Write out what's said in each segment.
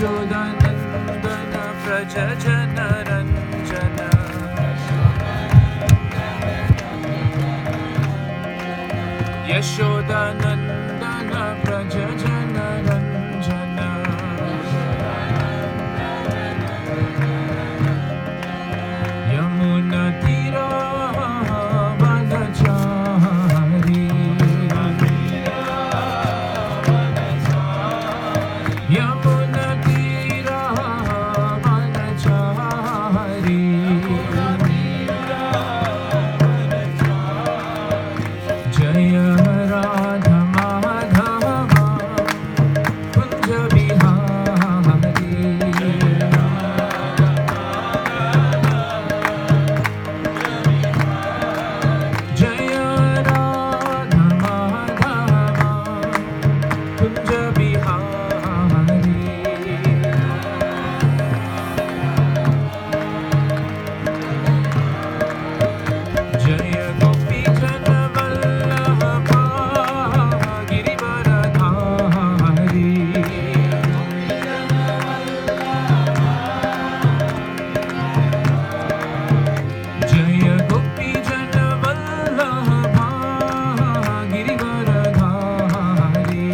Yashodanandana Prajajana Ranjana Yashodanandana Prajajana Ranjana Yamuna Tira Vanachari Yamuna Tira Vanachari Jaya Radha Madhava Kunja Bihari Jaya Radha Madhava Kunja Bihari Jaya Gopi Jana Vallabha Girivaradhari Jaya Gopi Jana Vallabha Girivaradhari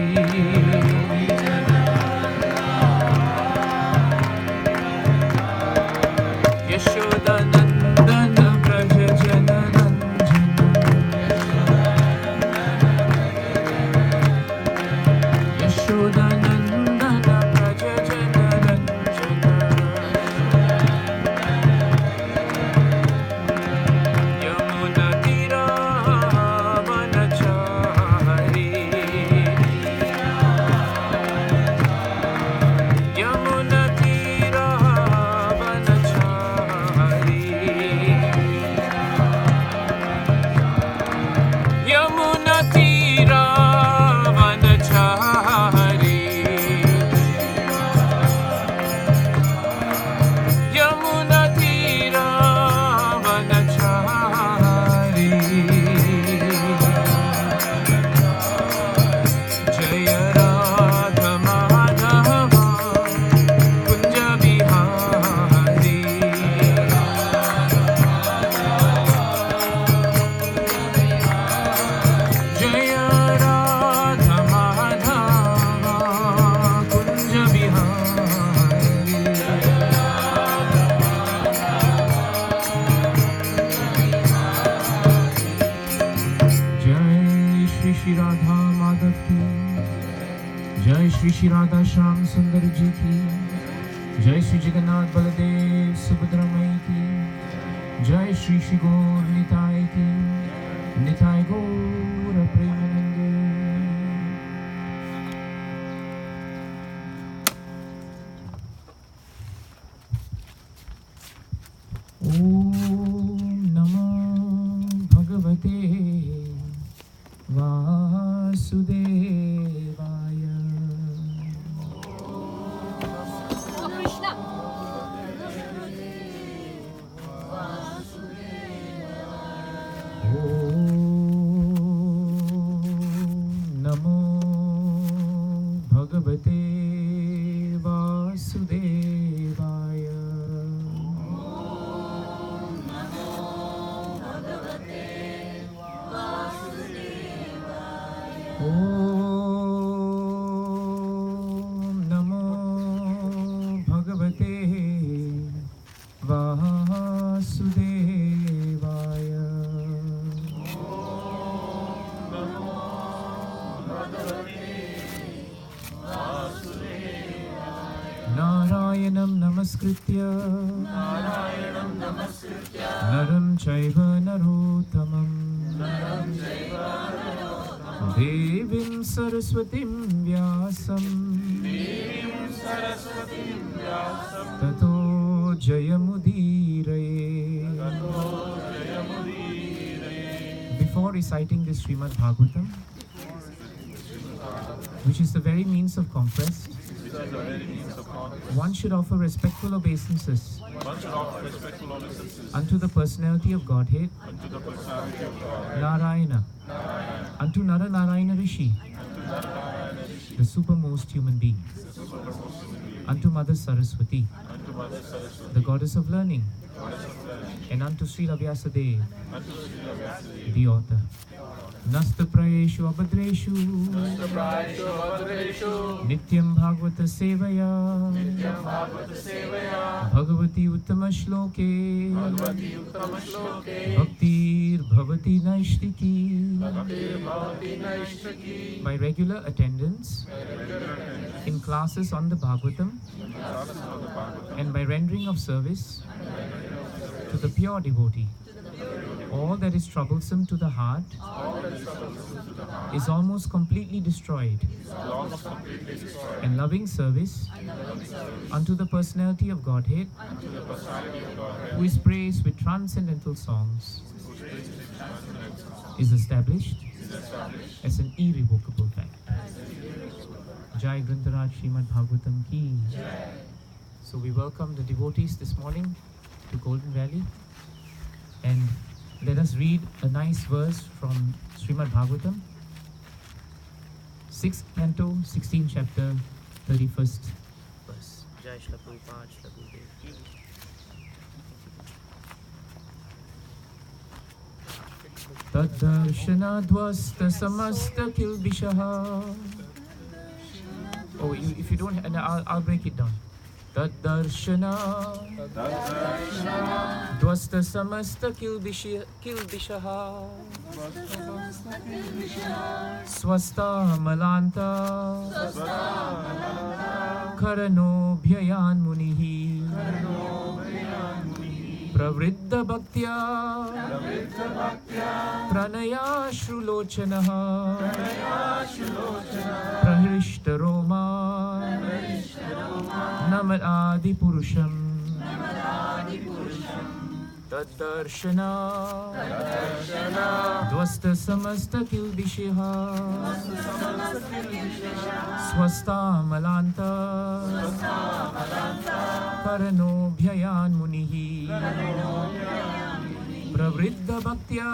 Yashodanandana Prajajana Ranjana Yashodanandana Prajajana Ranjana Yamuna Tira Vanachari Yamuna Tira Vanachari Yamuna Tira Vanachari Yamuna Tira Vanachari Jaya Radha Madhava Kunja Bihari Jaya Radha Madhava Kunja Bihari Jai Shri Shri Radha Madhav ki Jai Shri Shri Radha Shyam Sundar ji ki Jai Shri Jagannath Baladev Subhadra Mai ki Jai Shri Shri Gaur Nitai ki Nitai Gaur Premanande Om Namo Bhagavate Vasudevaya Krishna. Om Namo Bhagavate Vasudevaya Om Namo Bhagavate Vasudevaya Narayanam Namaskritya Naram Chaiva Narottamam Devim Saraswatim Vyasam Tato Jayamudiraye. Before reciting this Srimad Bhagavatam, which is the very means of conquest, one should offer respectful obeisances unto the personality of Godhead, Narayana, unto Nara Narayana Rishi, the supermost human beings, unto Mother Saraswati, the goddess of learning, and unto Srila Vyasadeva, the author. Nasta prayeshu abhadreshu nityam bhagavata sevaya bhagavati uttama shloke bhaktir bhavati naishtiki. By regular attendance in classes on the Bhagavatam and by rendering of service to the pure devotee, all that is troublesome to the heart is almost completely destroyed, and loving service unto the personality of Godhead, who is praised with transcendental songs, is established as an irrevocable fact. Jai Grantaraj Srimad Bhagavatam ki. So we welcome the devotees this morning to Golden Valley, and let us read a nice verse from Srimad Bhagavatam, 6th canto, 16th chapter, 31st verse. Jai Shri Prabhupada, Shri Gurudev. Taddarshanadvasta samasta kilbishaha. Oh, if you don't, and I'll break it down. Taddarshana dvasta samasta kilbishaha swasta malanta karano bhyayan munihi pravriddha bhaktya pranaya shrulochanaha prahrishta roma Namad Adi Purusham Taddarshana Dvasta Samasta Kilbishiha Swasta Malanta Karano Bhyayan Munihi Pravriddha Bhaktya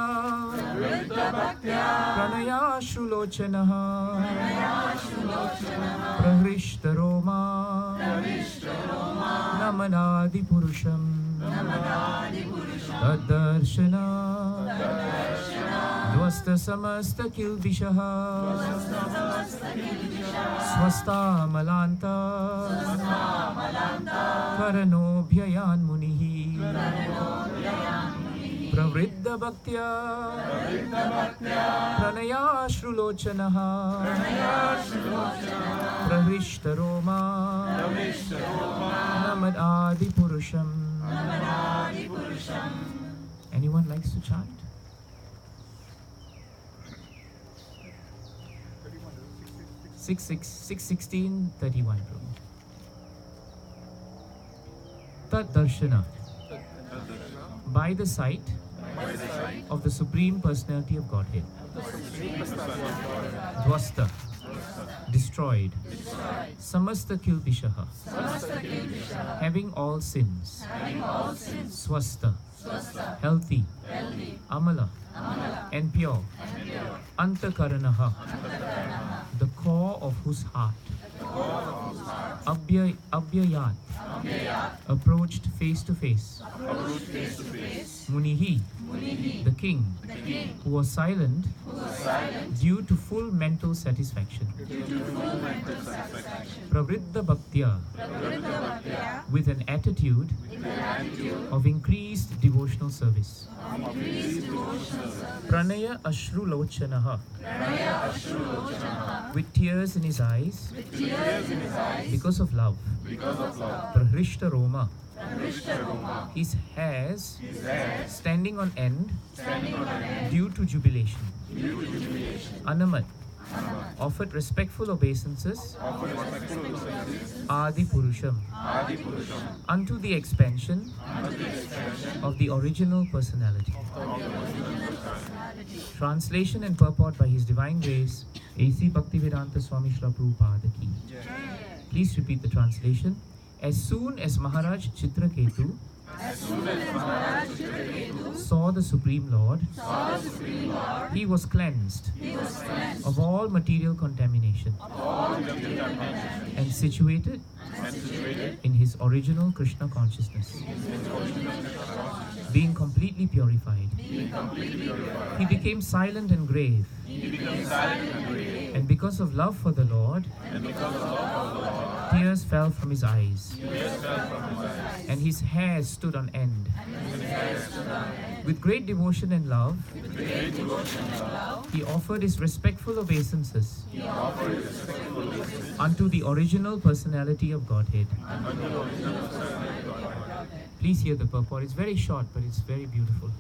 Pranaya Shrulochanaha Prahrishta Roma Namanadi Purusham Taddarshana Dvasta Samasta Kilbishaha Swasta Malanta Karano Bhyayan Munihi Pravriddha Bhaktya Pranaya Shrulochanaha Prahrishta Roma Namad Adi Purusham. Anyone likes to chant? 6:16:31. Tat Darshana. By the sight of the Supreme Personality of Godhead. Dvasta. Destroyed. Samasta Kilbishaha. Having all sins. Swasta. Healthy. Amala. And pure. Antakaranaha. The core of whose heart. Abhyayat. Approached face to face. Munihi. The king. Who was silent due to full mental satisfaction. Pravriddha Bhaktya. With an attitude of increased devotional service. Pranaya Ashru Lochanaha. With tears in his eyes because of love. Prahrishta Roma. His hairs standing on end due to jubilation. Anamat. Offered respectful obeisances. Adi Purusham. Unto the expansion of the original personality. Translation and purport by His Divine Grace, A.C. Bhaktivedanta Swami Srila Prabhupada ki. Please repeat the translation. As soon as Maharaj Chitraketu saw the Supreme Lord, he was cleansed of all material contamination and situated in his original Krishna consciousness. Being completely purified, he became silent and grave. And because of love for the Lord, tears fell from his eyes, and his hair stood on end. With great devotion and love, he offered his respectful obeisances unto the original personality of Godhead. Please hear the purport. It's very short, but it's very beautiful.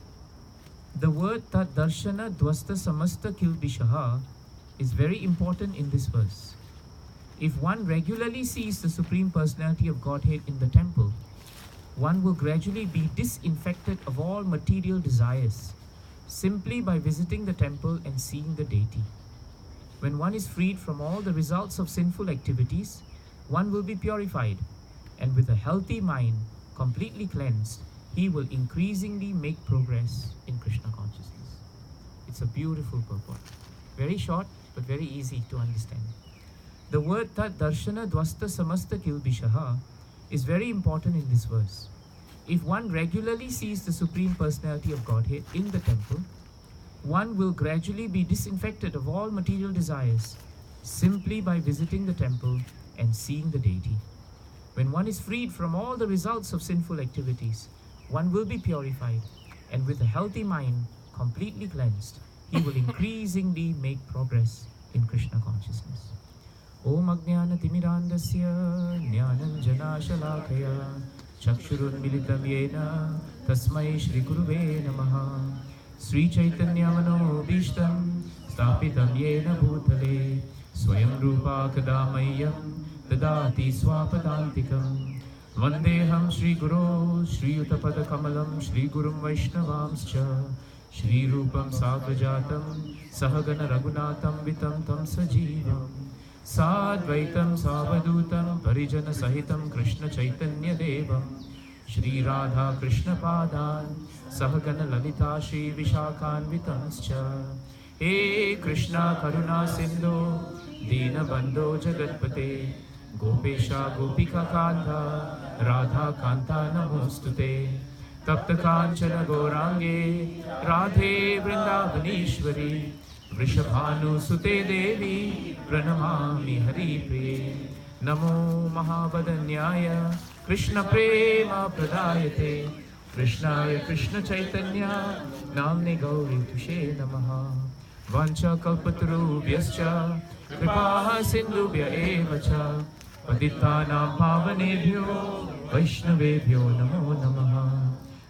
The word Tat Darshana Dwasta Samasta Kilbishaha is very important in this verse. If one regularly sees the Supreme Personality of Godhead in the temple, one will gradually be disinfected of all material desires simply by visiting the temple and seeing the deity. When one is freed from all the results of sinful activities, one will be purified, and with a healthy mind, completely cleansed, he will increasingly make progress in Krishna consciousness. It's a beautiful purport. Very short, but very easy to understand. The word Tat Darshana Dwasta Samasta Kilbishaha is very important in this verse. If one regularly sees the Supreme Personality of Godhead in the temple, one will gradually be disinfected of all material desires simply by visiting the temple and seeing the deity. When one is freed from all the results of sinful activities, one will be purified, and with a healthy mind, completely cleansed, he will increasingly make progress in Krishna consciousness. Om Ajnana Timirandasya Jnananjana Shalakaya Chakshurun Militam Yena Tasmai Shri Guruve Namaha Sri Chaitanya Mano Bhishtam Stapitam Yena Bhutale Swayam Rupa Kadamayam Dadati Swapadantikam Vandeham Shri Guru Shri Utapada Kamalam Shri Gurum Vaishnavamscha Shri Rupam Sagrajatam Sahagana Raghunatam Vitam Tam Sajivam Sadvaitam Savadutam Parijana Sahitam Krishna Chaitanya Devam Shri Radha Krishna Padan Sahagana Lalita Shri Vishakhan Vitanscha He Krishna Karuna Sindhu Dina Bandho Jagatpate Gopesha Gopika Kanta Radha Kanta Namostute Tapta Kanchana Gaurange Radhe Vrindavanishwari Vrishabhanu Sute Devi Pranamami Hari Priye Namo Mahabadanyaya Krishna Prema Pradayate Krishnaya Krishna Chaitanya Namne Gauri Tushe Namaha Vancha Kalpatarubhyascha Kripaha Sindhubhya Evacha Patitanam Pavanebhyo Vaishnavebhyo Namo Namaha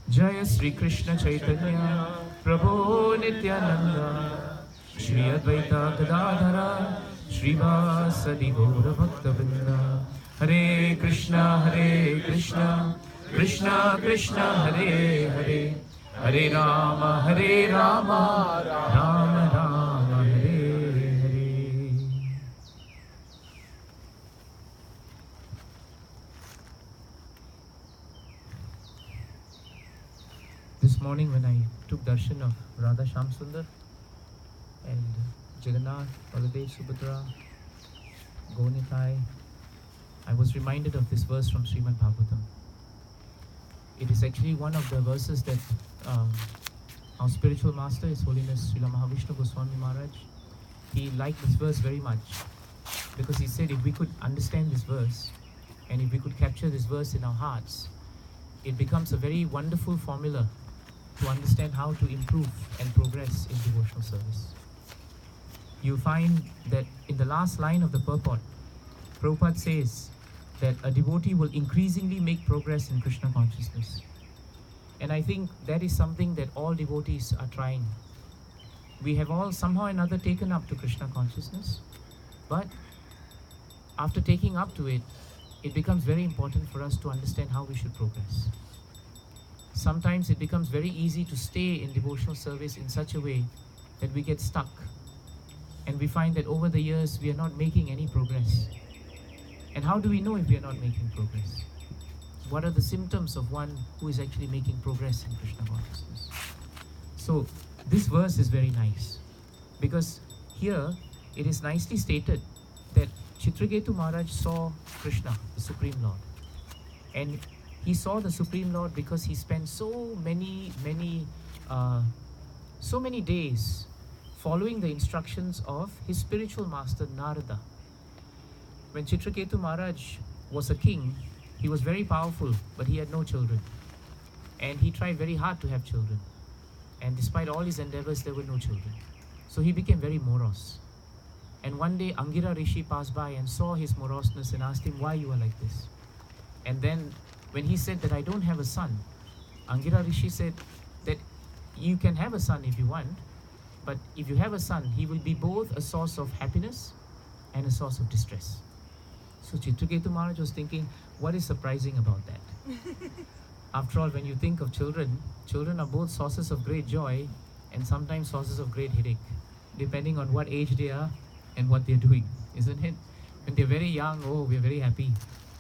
Jaya Sri Krishna Chaitanya Prabhu Nityananda Shri Advaita Gadadhara Srivasadi Gaura Bhakta Vrinda Hare Krishna Krishna Krishna Hare Hare Hare Rama Rama Rama Hare Hare. This morning when I took darshan of Radha Shamsundar and Jagannath, Baladev, Subhadra, Gonitai, I was reminded of this verse from Srimad Bhagavatam. It is actually one of the verses that our spiritual master, His Holiness Srila Mahavishnu Goswami Maharaj, he liked this verse very much because he said if we could understand this verse and if we could capture this verse in our hearts, it becomes a very wonderful formula to understand how to improve and progress in devotional service. You find that in the last line of the purport, Prabhupada says that a devotee will increasingly make progress in Krishna consciousness. And I think that is something that all devotees are trying. We have all somehow or another taken up to Krishna consciousness, but after taking up to it, it becomes very important for us to understand how we should progress. Sometimes it becomes very easy to stay in devotional service in such a way that we get stuck. And we find that over the years, we are not making any progress. And how do we know if we are not making progress? What are the symptoms of one who is actually making progress in Krishna consciousness? So this verse is very nice, because here it is nicely stated that Chitraketu Maharaj saw Krishna, the Supreme Lord. And he saw the Supreme Lord because he spent so many days following the instructions of his spiritual master Narada. When Chitraketu Maharaj was a king, he was very powerful, but he had no children. And he tried very hard to have children. And despite all his endeavors, there were no children. So he became very morose. And one day, Angira Rishi passed by and saw his moroseness and asked him, why you are like this? And then when he said that I don't have a son, Angira Rishi said that you can have a son if you want, but if you have a son, he will be both a source of happiness and a source of distress. So Chitraketu Maharaj was thinking, what is surprising about that? After all, when you think of children, children are both sources of great joy and sometimes sources of great headache, depending on what age they are and what they're doing, isn't it? When they're very young, oh, we're very happy.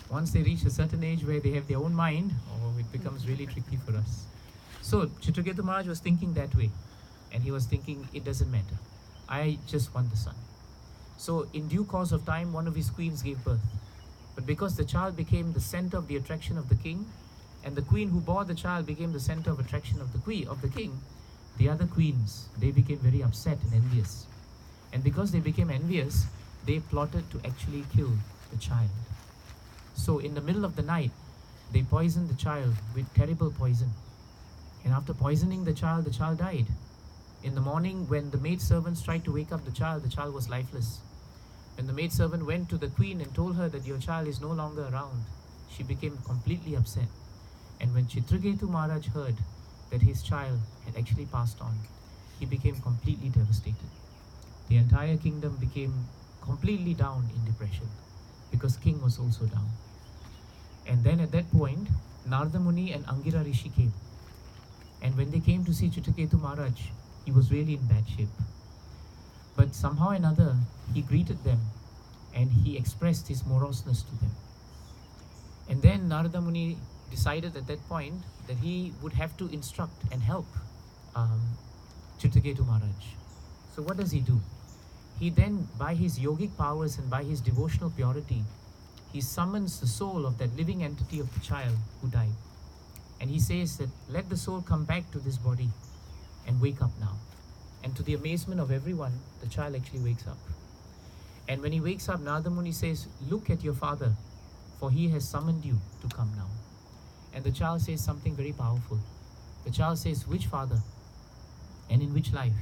Once they reach a certain age where they have their own mind, oh, it becomes really tricky for us. So Chitraketu Maharaj was thinking that way. And he was thinking, it doesn't matter. I just want the son. So in due course of time, one of his queens gave birth. But because the child became the center of the attraction of the king, and the queen who bore the child became the center of attraction of the king, the other queens, they became very upset and envious. And because they became envious, they plotted to actually kill the child. So in the middle of the night, they poisoned the child with terrible poison. And after poisoning the child died. In the morning, when the maidservants tried to wake up the child was lifeless. When the maidservant went to the queen and told her that your child is no longer around, she became completely upset. And when Chitraketu Maharaj heard that his child had actually passed on, he became completely devastated. The entire kingdom became completely down in depression because king was also down. And then at that point, Narada Muni and Angira Rishi came. And when they came to see Chitraketu Maharaj, he was really in bad shape. But somehow or another, he greeted them and he expressed his moroseness to them. And then Narada Muni decided at that point that he would have to instruct and help Chitraketu Maharaj. So what does he do? He then, by his yogic powers and by his devotional purity, he summons the soul of that living entity of the child who died. And he says that, let the soul come back to this body and wake up now. And to the amazement of everyone, the child actually wakes up. And when he wakes up, Narada Muni says, look at your father, for he has summoned you to come now. And the child says something very powerful. The child says, which father? And in which life?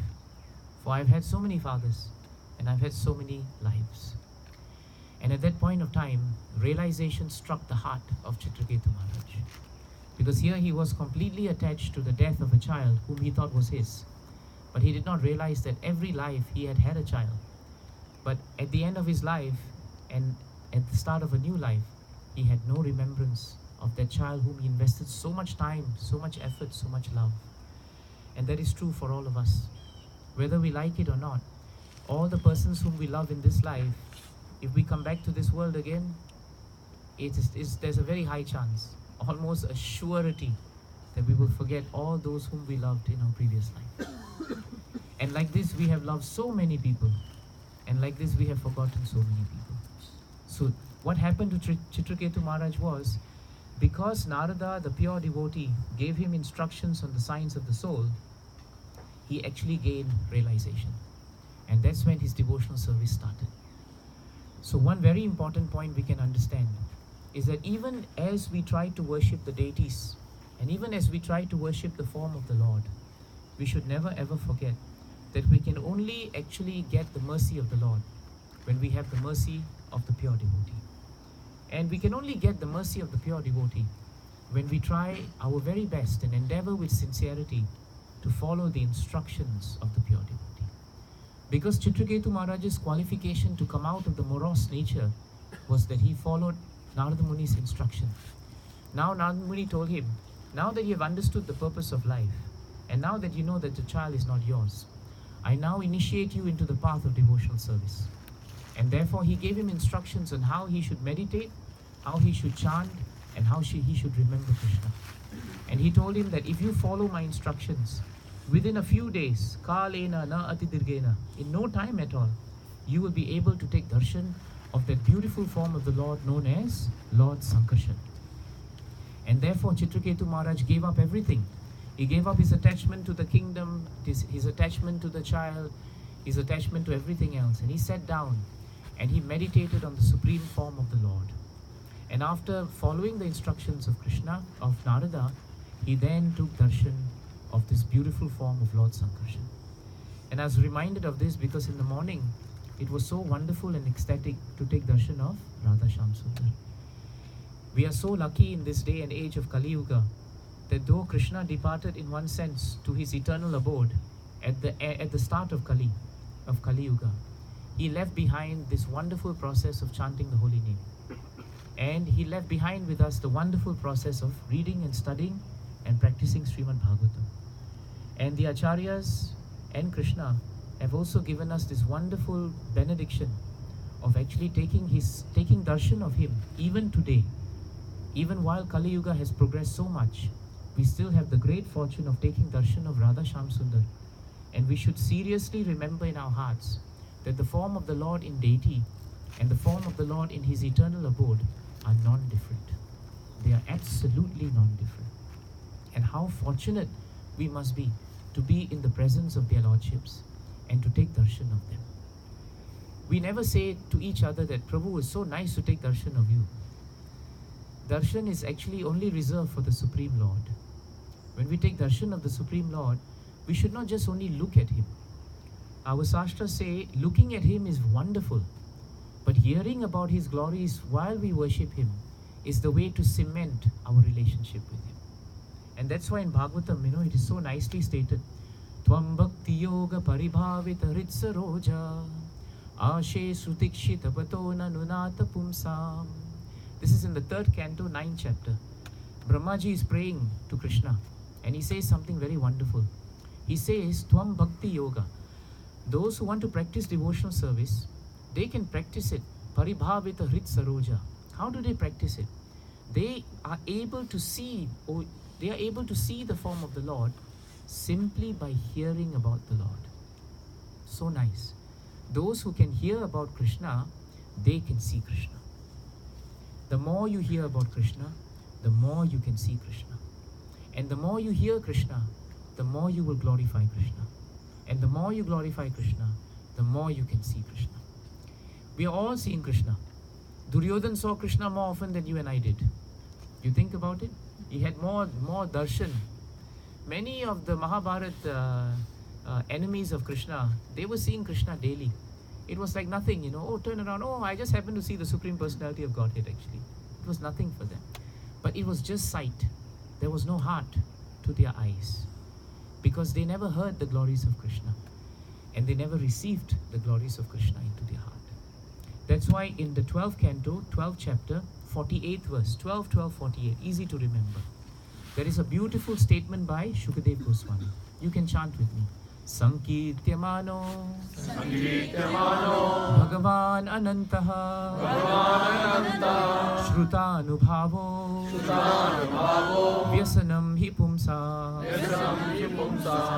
For I've had so many fathers, and I've had so many lives. And at that point of time, realization struck the heart of Chitraketu Maharaj. Because here he was completely attached to the death of a child whom he thought was his. But he did not realize that every life he had had a child. But at the end of his life and at the start of a new life, he had no remembrance of that child whom he invested so much time, so much effort, so much love. And that is true for all of us. Whether we like it or not, all the persons whom we love in this life, if we come back to this world again, there's a very high chance, almost a surety, that we will forget all those whom we loved in our previous life. And like this, we have loved so many people. And like this, we have forgotten so many people. So what happened to Chitraketu Maharaj was, because Narada, the pure devotee, gave him instructions on the science of the soul, he actually gained realization. And that's when his devotional service started. So one very important point we can understand is that even as we try to worship the deities, and even as we try to worship the form of the Lord, we should never ever forget that we can only actually get the mercy of the Lord when we have the mercy of the pure devotee. And we can only get the mercy of the pure devotee when we try our very best and endeavor with sincerity to follow the instructions of the pure devotee. Because Chitraketu Maharaj's qualification to come out of the morose nature was that he followed Narada Muni's instruction. Now Narada Muni told him, now that you have understood the purpose of life, and now that you know that the child is not yours, I now initiate you into the path of devotional service. And therefore he gave him instructions on how he should meditate, how he should chant, and how he should remember Krishna. And he told him that if you follow my instructions, within a few days, kalena na atidirgena, in no time at all, you will be able to take darshan of that beautiful form of the Lord known as Lord Sankarshan. And therefore Chitraketu Maharaj gave up everything. He gave up his attachment to the kingdom, his attachment to the child, his attachment to everything else. And he sat down and he meditated on the supreme form of the Lord. And after following the instructions of Krishna, of Narada, he then took darshan of this beautiful form of Lord Sankarshan. And I was reminded of this because in the morning, it was so wonderful and ecstatic to take darshan of Radha Shyam Sundar. We are so lucky in this day and age of Kali Yuga that though Krishna departed in one sense to his eternal abode at the start of Kali Yuga, he left behind this wonderful process of chanting the holy name. And he left behind with us the wonderful process of reading and studying and practicing Srimad Bhagavatam. And the Acharyas and Krishna have also given us this wonderful benediction of actually taking darshan of him even today. Even while Kali Yuga has progressed so much, we still have the great fortune of taking darshan of Radha Shyam Sundar. And we should seriously remember in our hearts that the form of the Lord in deity and the form of the Lord in his eternal abode are non-different. They are absolutely non-different. And how fortunate we must be to be in the presence of their lordships and to take darshan of them. We never say to each other that Prabhu is so nice to take darshan of you. Darshan is actually only reserved for the Supreme Lord. When we take darshan of the Supreme Lord, we should not just only look at him. Our sastras say looking at him is wonderful, but hearing about his glories while we worship him is the way to cement our relationship with him. And that's why in Bhagavatam, it is so nicely stated, Tvam bhakti yoga paribhavita ritsaroja ashe sutikshita patona nunata pumsam. This is in the 3rd canto, 9th chapter. Brahmaji is praying to Krishna and he says something very wonderful. He says, Tvam bhakti yoga. Those who want to practice devotional service, they can practice it. Paribhavita hrit saroja. How do they practice it? They are able to see, the form of the Lord simply by hearing about the Lord. So nice. Those who can hear about Krishna, they can see Krishna. The more you hear about Krishna, the more you can see Krishna. And the more you hear Krishna, the more you will glorify Krishna. And the more you glorify Krishna, the more you can see Krishna. We are all seeing Krishna. Duryodhan saw Krishna more often than you and I did. You think about it? He had more darshan. Many of the Mahabharata enemies of Krishna, they were seeing Krishna daily. It was like nothing, oh, turn around, oh, I just happened to see the Supreme Personality of Godhead actually. It was nothing for them. But it was just sight. There was no heart to their eyes. Because they never heard the glories of Krishna. And they never received the glories of Krishna into their heart. That's why in the 12th canto, 12th chapter, 48th verse, 12, 12, 48, easy to remember. There is a beautiful statement by Shukadev Goswami. You can chant with me. Sankirtyamano Bhagavan Anantaha Shrutanubhavo Vyasanam hi pumsa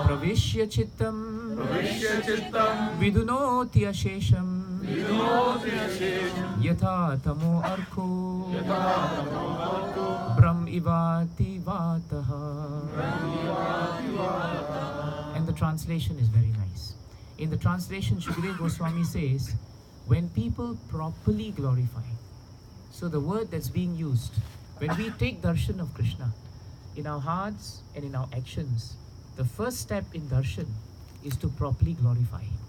Pravishya chittam Vidunoti ashesham Yatha tamo arko Brahm ivati vataha. And the translation is very nice. In the translation, Shukadeva Goswami says, when people properly glorify, so the word that's being used, when we take darshan of Krishna, in our hearts and in our actions, the first step in darshan is to properly glorify him.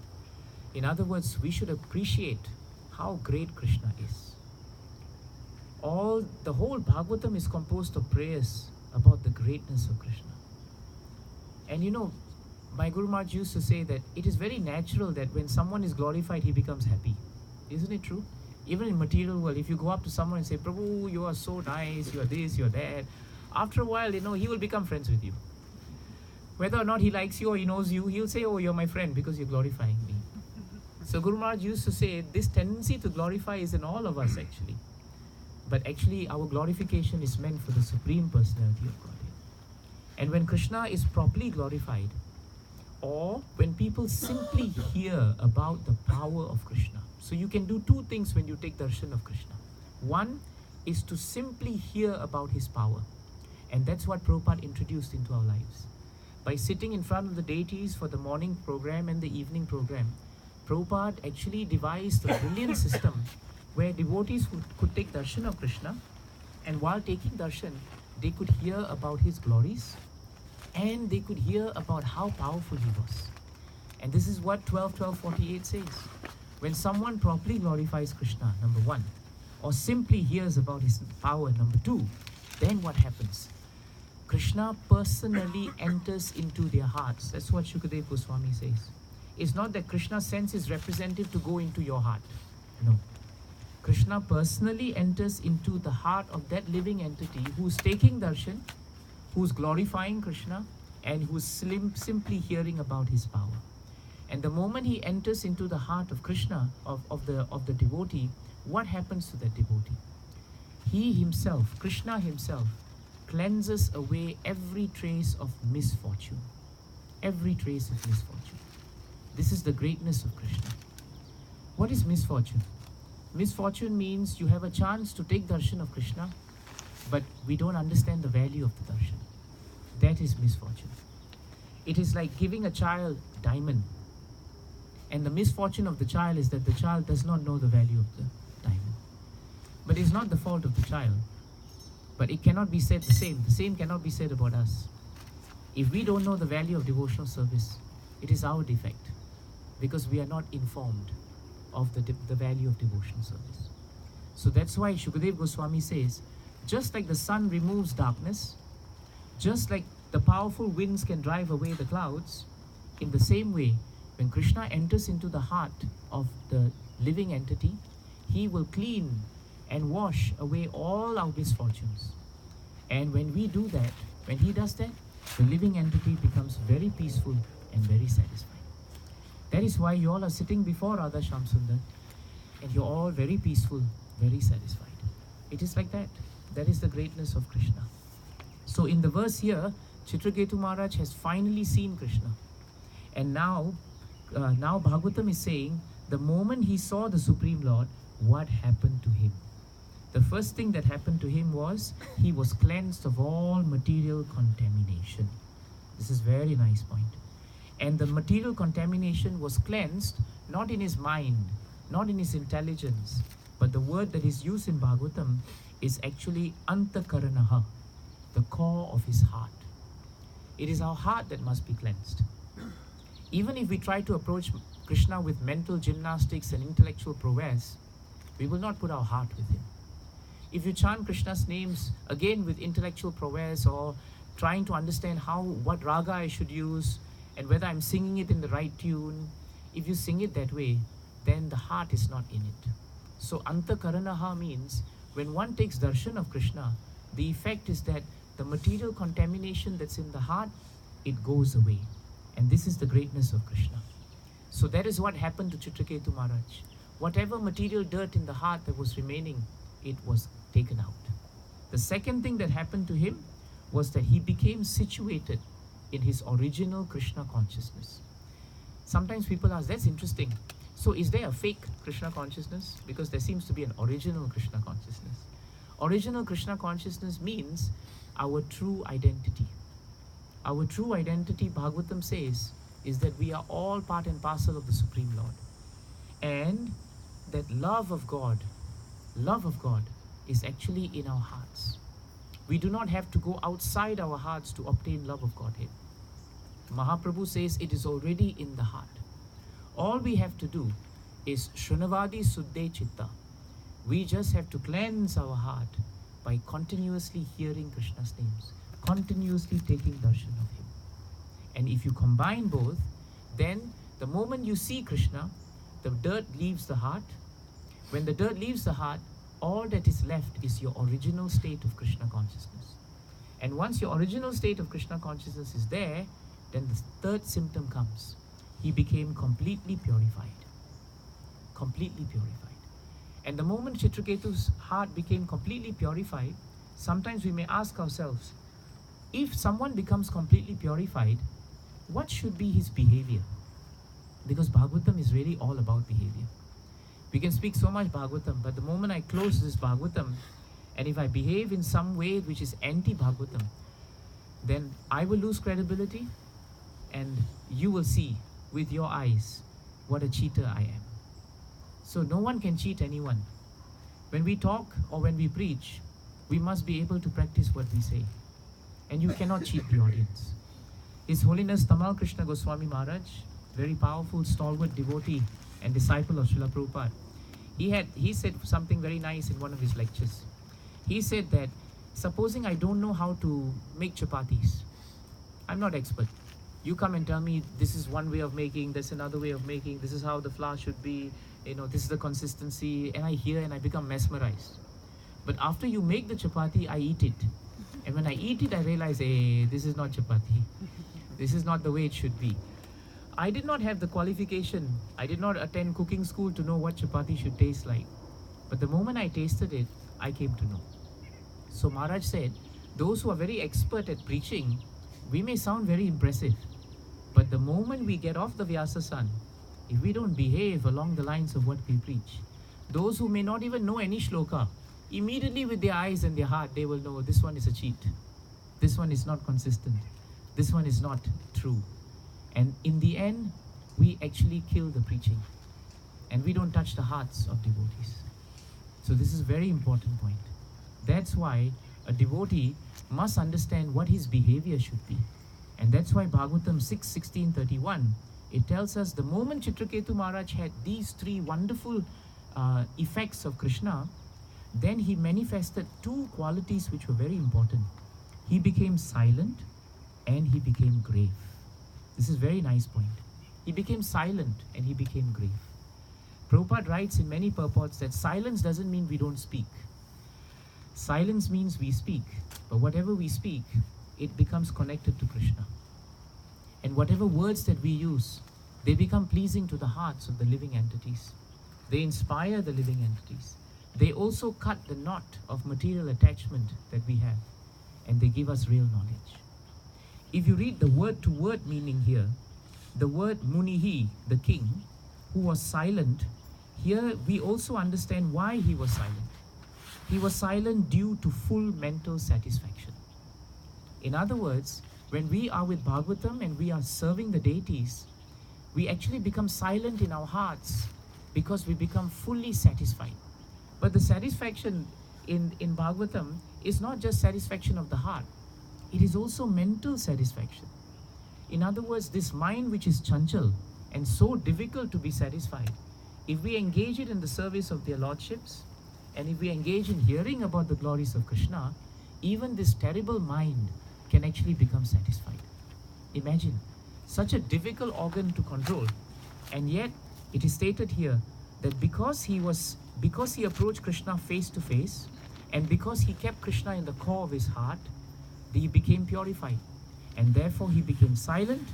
In other words, we should appreciate how great Krishna is. The whole Bhagavatam is composed of prayers about the greatness of Krishna. And my Guru Maharaj used to say that it is very natural that when someone is glorified, he becomes happy. Isn't it true? Even in material world, if you go up to someone and say, Prabhu, you are so nice, you are this, you are that, after a while, he will become friends with you. Whether or not he likes you or he knows you, he'll say, oh, you're my friend because you're glorifying me. So Guru Maharaj used to say, this tendency to glorify is in all of us actually. But actually, our glorification is meant for the Supreme Personality of Godhead. And when Krishna is properly glorified, or when people simply hear about the power of Krishna. So you can do two things when you take darshan of Krishna. One is to simply hear about his power. And that's what Prabhupada introduced into our lives. By sitting in front of the deities for the morning program and the evening program, Prabhupada actually devised a brilliant system where devotees could take darshan of Krishna, and while taking darshan, they could hear about his glories, and they could hear about how powerful he was. And this is what 12:12:48 says. When someone properly glorifies Krishna, number one, or simply hears about his power, number two, then what happens? Krishna personally enters into their hearts. That's what Shukadev Goswami says. It's not that Krishna sends his representative to go into your heart. No. Krishna personally enters into the heart of that living entity who's taking darshan, who's glorifying Krishna, and who's simply hearing about his power. And the moment he enters into the heart of Krishna, of the devotee, what happens to that devotee? He himself, Krishna himself, cleanses away every trace of misfortune. Every trace of misfortune. This is the greatness of Krishna. What is misfortune? Misfortune means you have a chance to take darshan of Krishna, but we don't understand the value of the darshan. That is misfortune. It is like giving a child diamond, and the misfortune of the child is that the child does not know the value of the diamond. But it's not the fault of the child. But it cannot be said the same. The same cannot be said about us. If we don't know the value of devotional service, it is our defect, because we are not informed of the value of devotional service. So that's why Shukadev Goswami says, just like the sun removes darkness, just like the powerful winds can drive away the clouds, in the same way, when Krishna enters into the heart of the living entity, he will clean and wash away all our misfortunes. And when we do that, when he does that, the living entity becomes very peaceful and very satisfied. That is why you all are sitting before Radha Shyam Sundar, and you're all very peaceful, very satisfied. It is like that. That is the greatness of Krishna. So in the verse here, Chitraketu Maharaj has finally seen Krishna. And now Bhagavatam is saying, the moment he saw the Supreme Lord, what happened to him? The first thing that happened to him was, he was cleansed of all material contamination. This is very nice point. And the material contamination was cleansed, not in his mind, not in his intelligence, but the word that is used in Bhagavatam is actually antakaranaha, the core of his heart. It is our heart that must be cleansed. Even if we try to approach Krishna with mental gymnastics and intellectual prowess, we will not put our heart with him. If you chant Krishna's names again with intellectual prowess, or trying to understand what raga I should use and whether I'm singing it in the right tune, if you sing it that way, then the heart is not in it. So antakaranaha means when one takes darshan of Krishna, the effect is that the material contamination that's in the heart, it goes away. And this is the greatness of Krishna. So that is what happened to Chitraketu Maharaj. Whatever material dirt in the heart that was remaining, it was taken out. The second thing that happened to him was that he became situated in his original Krishna consciousness. Sometimes people ask, that's interesting. So is there a fake Krishna consciousness? Because there seems to be an original Krishna consciousness. Original Krishna consciousness means our true identity. Our true identity, Bhagavatam says, is that we are all part and parcel of the Supreme Lord. And that love of God is actually in our hearts. We do not have to go outside our hearts to obtain love of Godhead. Mahaprabhu says it is already in the heart. All we have to do is Shrunavadi Suddhe Chitta. We just have to cleanse our heart by continuously hearing Krishna's names, continuously taking darshan of him. And if you combine both, then the moment you see Krishna, the dirt leaves the heart. When the dirt leaves the heart, all that is left is your original state of Krishna consciousness. And once your original state of Krishna consciousness is there, then the third symptom comes. He became completely purified. Completely purified. And the moment Chitraketu's heart became completely purified, sometimes we may ask ourselves, if someone becomes completely purified, what should be his behavior? Because Bhagavatam is really all about behavior. We can speak so much Bhagavatam, but the moment I close this Bhagavatam, and if I behave in some way which is anti-Bhagavatam, then I will lose credibility, and you will see with your eyes what a cheater I am. So no one can cheat anyone. When we talk or when we preach, we must be able to practice what we say. And you cannot cheat the audience. His Holiness Tamal Krishna Goswami Maharaj, very powerful, stalwart devotee and disciple of Srila Prabhupada, he said something very nice in one of his lectures. He said that, supposing I don't know how to make chapatis, I'm not expert. You come and tell me this is one way of making, there's another way of making, this is how the flour should be, this is the consistency, and I hear and I become mesmerized. But after you make the chapati, I eat it. And when I eat it, I realize, hey, this is not chapati. This is not the way it should be. I did not have the qualification. I did not attend cooking school to know what chapati should taste like. But the moment I tasted it, I came to know. So Maharaj said, those who are very expert at preaching, we may sound very impressive. But the moment we get off the Vyasasan, if we don't behave along the lines of what we preach, those who may not even know any shloka, immediately with their eyes and their heart, they will know this one is a cheat. This one is not consistent. This one is not true. And in the end, we actually kill the preaching. And we don't touch the hearts of devotees. So this is a very important point. That's why a devotee must understand what his behavior should be. And that's why Bhagavatam 6:16-31, it tells us the moment Chitraketu Maharaj had these three wonderful effects of Krishna, then he manifested two qualities which were very important. He became silent and he became grave. This is a very nice point. He became silent and he became grave. Prabhupada writes in many purports that silence doesn't mean we don't speak. Silence means we speak, but whatever we speak, it becomes connected to Krishna. And whatever words that we use, they become pleasing to the hearts of the living entities. They inspire the living entities. They also cut the knot of material attachment that we have, and they give us real knowledge. If you read the word-to-word meaning here, the word Munihi, the king, who was silent, here we also understand why he was silent. He was silent due to full mental satisfaction. In other words, when we are with Bhagavatam and we are serving the deities, we actually become silent in our hearts because we become fully satisfied. But the satisfaction in Bhagavatam is not just satisfaction of the heart. It is also mental satisfaction. In other words, this mind which is chanchal and so difficult to be satisfied, if we engage it in the service of their lordships, and if we engage in hearing about the glories of Krishna, even this terrible mind can actually become satisfied. Imagine, such a difficult organ to control, and yet it is stated here that because he approached Krishna face to face, and because he kept Krishna in the core of his heart, he became purified. And therefore he became silent,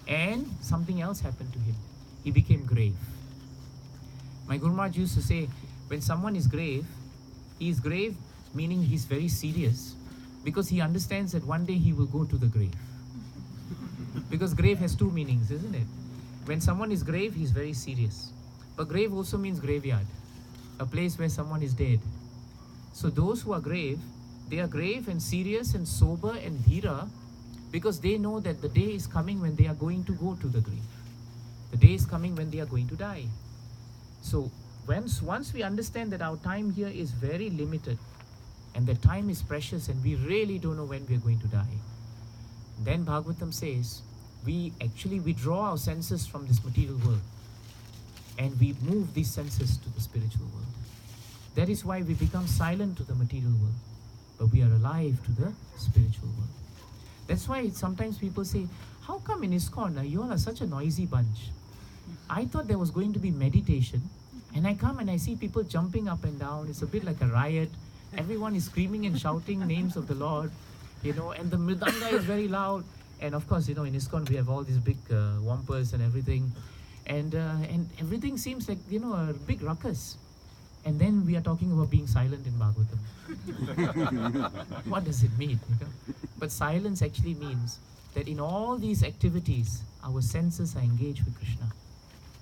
and something else happened to him. He became grave. My Guru Maharaj used to say, when someone is grave, he is grave meaning he's very serious, because he understands that one day he will go to the grave. Because grave has two meanings, isn't it? When someone is grave, he's very serious. But grave also means graveyard, a place where someone is dead. So those who are grave, they are grave and serious and sober and dhira, because they know that the day is coming when they are going to go to the grave. The day is coming when they are going to die. So once we understand that our time here is very limited, and that time is precious and we really don't know when we are going to die, then Bhagavatam says, we actually withdraw our senses from this material world and we move these senses to the spiritual world. That is why we become silent to the material world, but we are alive to the spiritual world. That's why sometimes people say, how come in ISKCON, you all are such a noisy bunch? I thought there was going to be meditation, and I come and I see people jumping up and down. It's a bit like a riot. Everyone is screaming and shouting names of the Lord, and the mridanga is very loud. And of course, in ISKCON we have all these big wampers and everything. And everything seems like, a big ruckus. And then we are talking about being silent in Bhagavatam. What does it mean? But silence actually means that in all these activities, our senses are engaged with Krishna.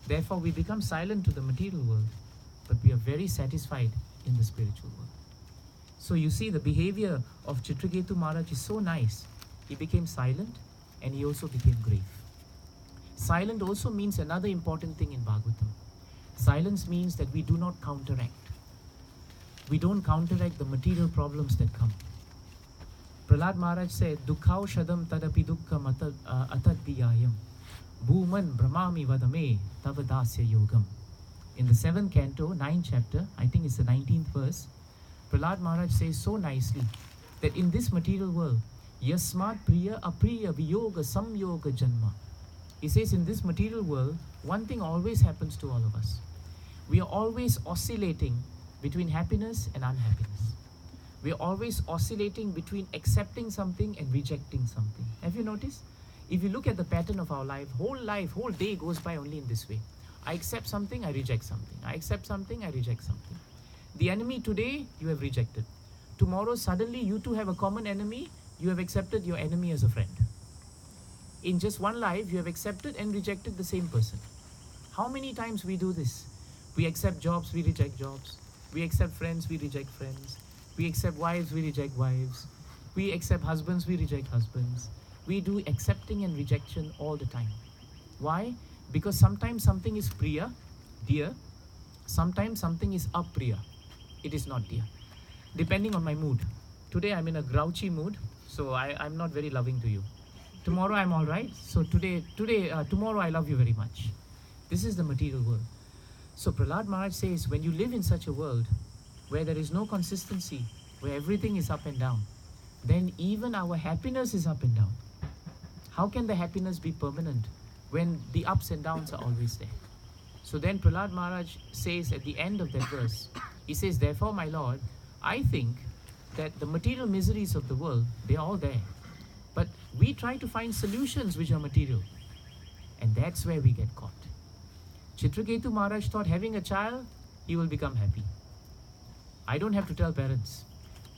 Therefore, we become silent to the material world, but we are very satisfied in the spiritual world. So you see, the behavior of Chitraketu Maharaj is so nice. He became silent and he also became grave. Silent also means another important thing in Bhagavatam. Silence means that we do not counteract. We don't counteract the material problems that come. Prahlad Maharaj said, Dukkhav shadam tadapi dukkham atad biyayam bhuman brahmami vadame tavadasya yogam. In the 7th canto, 9th chapter, I think it's the 19th verse, Prahlad Maharaj says so nicely that in this material world, yasmat priya apriya viyoga samyoga janma. He says in this material world, one thing always happens to all of us. We are always oscillating between happiness and unhappiness. We are always oscillating between accepting something and rejecting something. Have you noticed? If you look at the pattern of our life, whole day goes by only in this way. I accept something, I reject something. I accept something, I reject something. The enemy today, you have rejected. Tomorrow, suddenly you two have a common enemy, you have accepted your enemy as a friend. In just one life, you have accepted and rejected the same person. How many times we do this? We accept jobs, we reject jobs. We accept friends, we reject friends. We accept wives, we reject wives. We accept husbands, we reject husbands. We do accepting and rejection all the time. Why? Because sometimes something is priya, dear. Sometimes something is apriya. It is not dear. Depending on my mood. Today I'm in a grouchy mood, so I'm not very loving to you. Tomorrow I'm all right. So tomorrow I love you very much. This is the material world. So Prahlad Maharaj says, when you live in such a world where there is no consistency, where everything is up and down, then even our happiness is up and down. How can the happiness be permanent when the ups and downs are always there? So then Prahlad Maharaj says at the end of that verse, he says, therefore, my Lord, I think that the material miseries of the world, they are all there. But we try to find solutions which are material. And that's where we get caught. Chitraketu Maharaj thought having a child, he will become happy. I don't have to tell parents.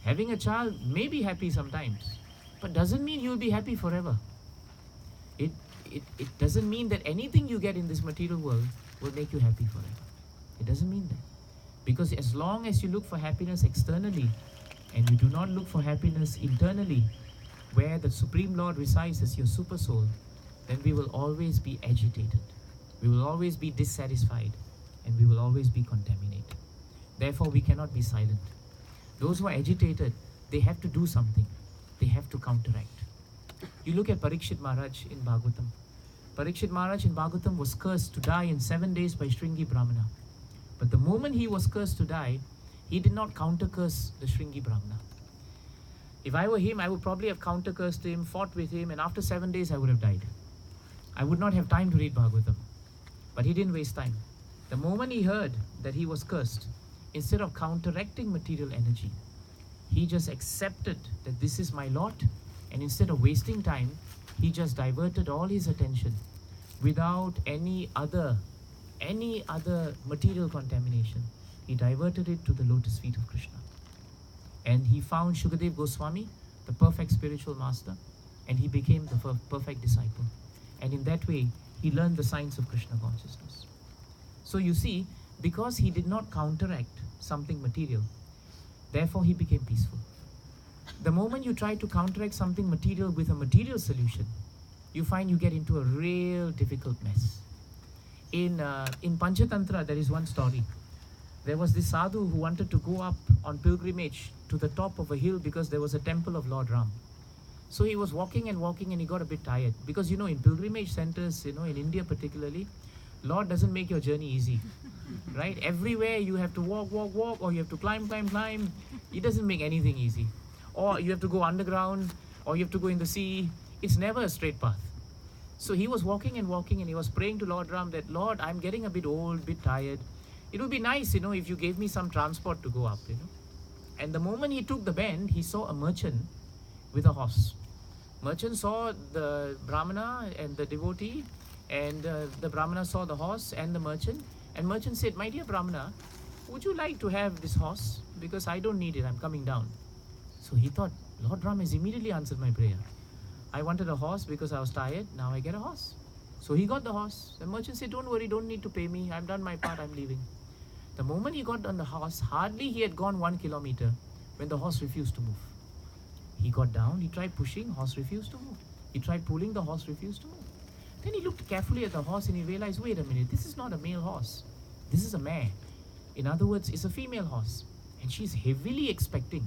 Having a child may be happy sometimes, but doesn't mean you'll be happy forever. It doesn't mean that anything you get in this material world will make you happy forever. It doesn't mean that. Because as long as you look for happiness externally and you do not look for happiness internally, where the Supreme Lord resides as your super soul, then we will always be agitated. We will always be dissatisfied and we will always be contaminated. Therefore, we cannot be silent. Those who are agitated, they have to do something. They have to counteract. You look at Parikshit Maharaj in Bhagavatam. Parikshit Maharaj in Bhagavatam was cursed to die in 7 days by Shringi Brahmana. But the moment he was cursed to die, he did not counter-curse the Shringi Brahmana. If I were him, I would probably have counter-cursed him, fought with him, and after 7 days I would have died. I would not have time to read Bhagavatam. But he didn't waste time. The moment he heard that he was cursed, instead of counteracting material energy, he just accepted that this is my lot, and instead of wasting time, he just diverted all his attention without any other material contamination. He diverted it to the lotus feet of Krishna. And he found Shukadev Goswami, the perfect spiritual master, and he became the perfect disciple. And in that way, he learned the science of Krishna consciousness. So you see, because he did not counteract something material, therefore he became peaceful. The moment you try to counteract something material with a material solution, you find you get into a real difficult mess. In Panchatantra, there is one story. There was this sadhu who wanted to go up on pilgrimage to the top of a hill because there was a temple of Lord Ram. So he was walking and he got a bit tired. Because in pilgrimage centers, in India particularly, Lord doesn't make your journey easy. Right? Everywhere you have to walk, or you have to climb. He doesn't make anything easy. Or you have to go underground, or you have to go in the sea. It's never a straight path. So he was walking and he was praying to Lord Ram that, Lord, I'm getting a bit old, bit tired. It would be nice, if you gave me some transport to go up, And the moment he took the bend, he saw a merchant with a horse. Merchant saw the Brahmana and the devotee, and the Brahmana saw the horse and the merchant. And merchant said, my dear Brahmana, would you like to have this horse? Because I don't need it, I'm coming down. So he thought, Lord Ram has immediately answered my prayer. I wanted a horse because I was tired. Now I get a horse. So he got the horse. The merchant said, don't worry, don't need to pay me. I've done my part, I'm leaving. The moment he got on the horse, hardly he had gone 1 kilometer when the horse refused to move. He got down, he tried pushing, horse refused to move. He tried pulling, the horse refused to move. Then he looked carefully at the horse and he realized, wait a minute, this is not a male horse. This is a mare. In other words, it's a female horse. And she's heavily expecting.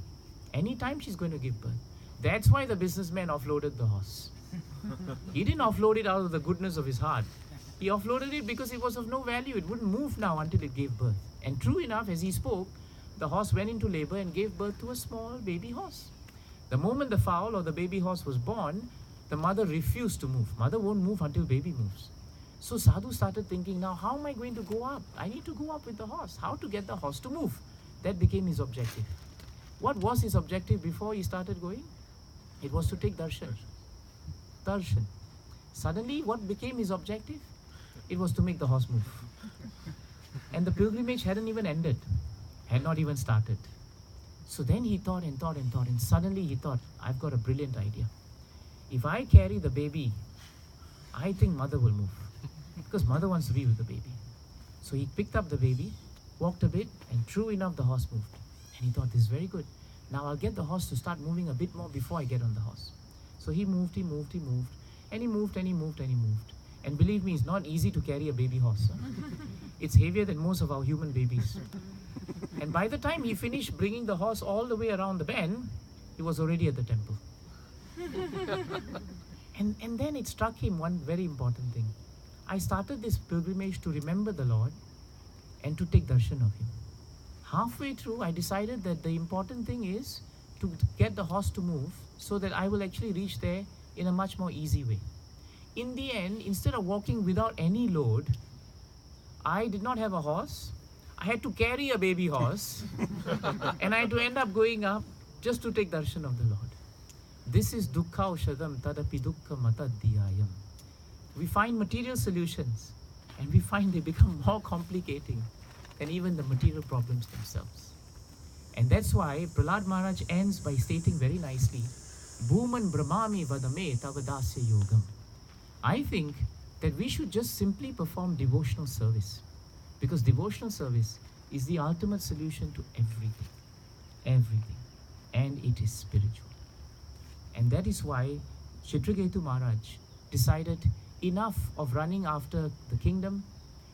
Anytime she's going to give birth. That's why the businessman offloaded the horse. He didn't offload it out of the goodness of his heart. He offloaded it because it was of no value. It wouldn't move now until it gave birth. And true enough, as he spoke, the horse went into labor and gave birth to a small baby horse. The moment the foal or the baby horse was born, the mother refused to move. Mother won't move until baby moves. So Sadhu started thinking, now how am I going to go up? I need to go up with the horse. How to get the horse to move? That became his objective. What was his objective before he started going? It was to take darshan. Darshan. Suddenly, what became his objective? It was to make the horse move. And the pilgrimage hadn't even ended, had not even started. So then he thought and thought and thought, and suddenly he thought, I've got a brilliant idea. If I carry the baby, I think mother will move. Because mother wants to be with the baby. So he picked up the baby, walked a bit, and true enough, the horse moved. And he thought, this is very good. Now I'll get the horse to start moving a bit more before I get on the horse. So he moved, he moved, he moved, and he moved, and he moved, and he moved. And believe me, it's not easy to carry a baby horse. It's heavier than most of our human babies. And by the time he finished bringing the horse all the way around the bend, he was already at the temple. And then it struck him one very important thing. I started this pilgrimage to remember the Lord and to take darshan of Him. Halfway through, I decided that the important thing is to get the horse to move so that I will actually reach there in a much more easy way. In the end, instead of walking without any load, I did not have a horse. I had to carry a baby horse and I had to end up going up just to take darshan of the Lord. This is dukkha ushadam tadapi dukkha matadhyayam. We find material solutions and we find they become more complicating than even the material problems themselves. And that's why Prahlad Maharaj ends by stating very nicely, Bhuman Brahmami Vadame Tavadasya Yogam. I think that we should just simply perform devotional service, because devotional service is the ultimate solution to everything. Everything. And it is spiritual. And that is why Chitraketu Maharaj decided enough of running after the kingdom,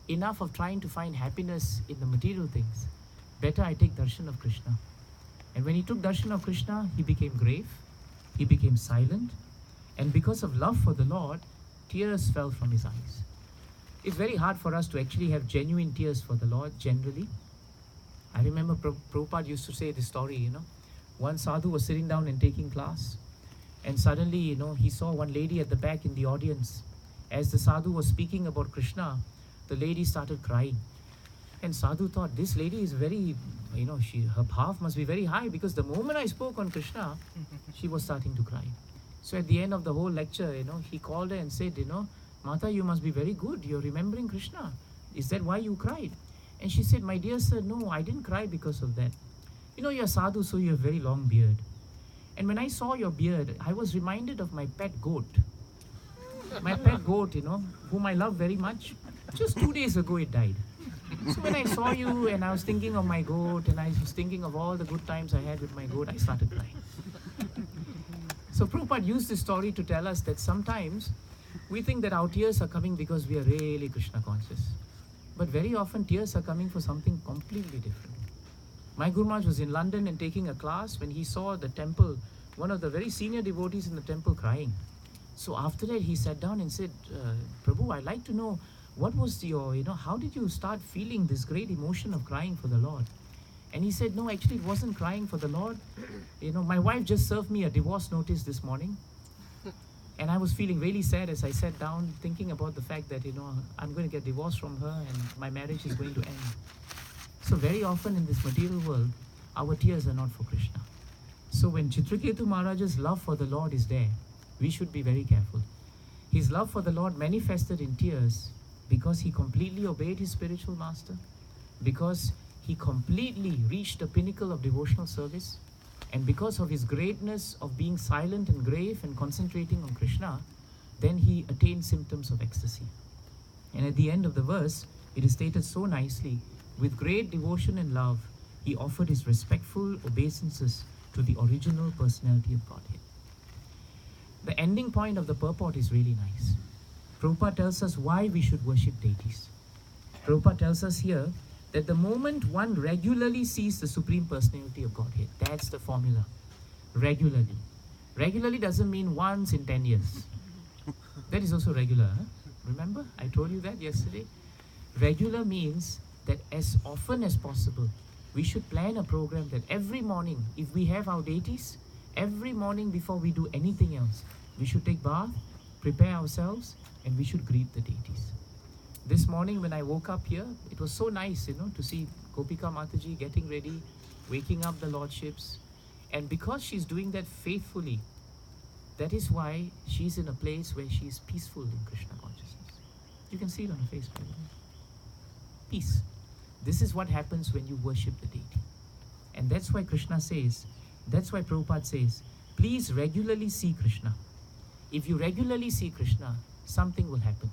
enough of trying to find happiness in the material things. Better I take darshan of Krishna. And when he took darshan of Krishna, he became grave, he became silent, and because of love for the Lord, tears fell from his eyes. It's very hard for us to actually have genuine tears for the Lord generally. I remember Prabhupada used to say this story, One sadhu was sitting down and taking class, and suddenly, he saw one lady at the back in the audience. As the sadhu was speaking about Krishna, the lady started crying. And sadhu thought, this lady is very, her bhav must be very high, because the moment I spoke on Krishna, she was starting to cry. So at the end of the whole lecture, he called her and said, Mata, you must be very good. You're remembering Krishna. Is that why you cried? And she said, my dear sir, no, I didn't cry because of that. You're sadhu, so you have very long beard. And when I saw your beard, I was reminded of my pet goat. My pet goat, whom I love very much. Just 2 days ago it died. So when I saw you and I was thinking of my goat and I was thinking of all the good times I had with my goat, I started crying. So Prabhupada used this story to tell us that sometimes we think that our tears are coming because we are really Krishna conscious. But very often tears are coming for something completely different. My Guru Maharaj was in London and taking a class when he saw the temple, one of the very senior devotees in the temple crying. So after that he sat down and said, Prabhu, I'd like to know, what was your, how did you start feeling this great emotion of crying for the Lord? And he said, no, actually it wasn't crying for the Lord. My wife just served me a divorce notice this morning. And I was feeling really sad as I sat down thinking about the fact that, I'm going to get divorced from her and my marriage is going to end. So very often in this material world, our tears are not for Krishna. So when Chitraketu Maharaj's love for the Lord is there, we should be very careful. His love for the Lord manifested in tears because he completely obeyed his spiritual master, because he completely reached the pinnacle of devotional service, And because of his greatness of being silent and grave and concentrating on Krishna, then he attained symptoms of ecstasy. And at the end of the verse, it is stated so nicely, with great devotion and love, he offered his respectful obeisances to the original personality of Godhead. The ending point of the purport is really nice. Prabhupada tells us why we should worship deities. Prabhupada tells us here that the moment one regularly sees the Supreme Personality of Godhead, that's the formula. Regularly. Regularly doesn't mean once in 10 years. That is also regular. Huh? Remember, I told you that yesterday. Regular means that as often as possible, we should plan a program that every morning, if we have our deities, every morning before we do anything else, we should take bath, prepare ourselves, and we should greet the deities. This morning when I woke up here, it was so nice, to see Gopika Mataji getting ready, waking up the lordships. And because she's doing that faithfully, that is why she's in a place where she's peaceful in Krishna consciousness. You can see it on her face, by the way. Peace. This is what happens when you worship the deity. And that's why Krishna says, that's why Prabhupada says, please regularly see Krishna. If you regularly see Krishna, something will happen.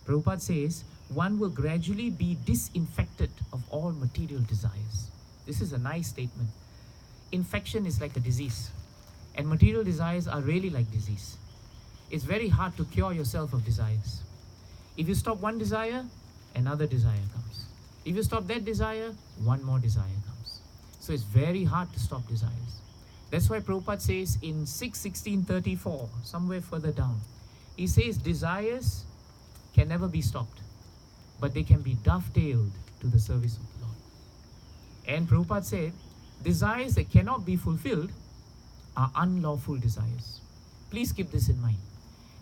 Prabhupada says, one will gradually be disinfected of all material desires. This is a nice statement. Infection is like a disease, and material desires are really like disease. It's very hard to cure yourself of desires. If you stop one desire, another desire comes. If you stop that desire, one more desire comes. So it's very hard to stop desires. That's why Prabhupada says in 6:1634, somewhere further down, he says desires can never be stopped, but they can be dovetailed to the service of the Lord. And Prabhupada said, desires that cannot be fulfilled are unlawful desires. Please keep this in mind.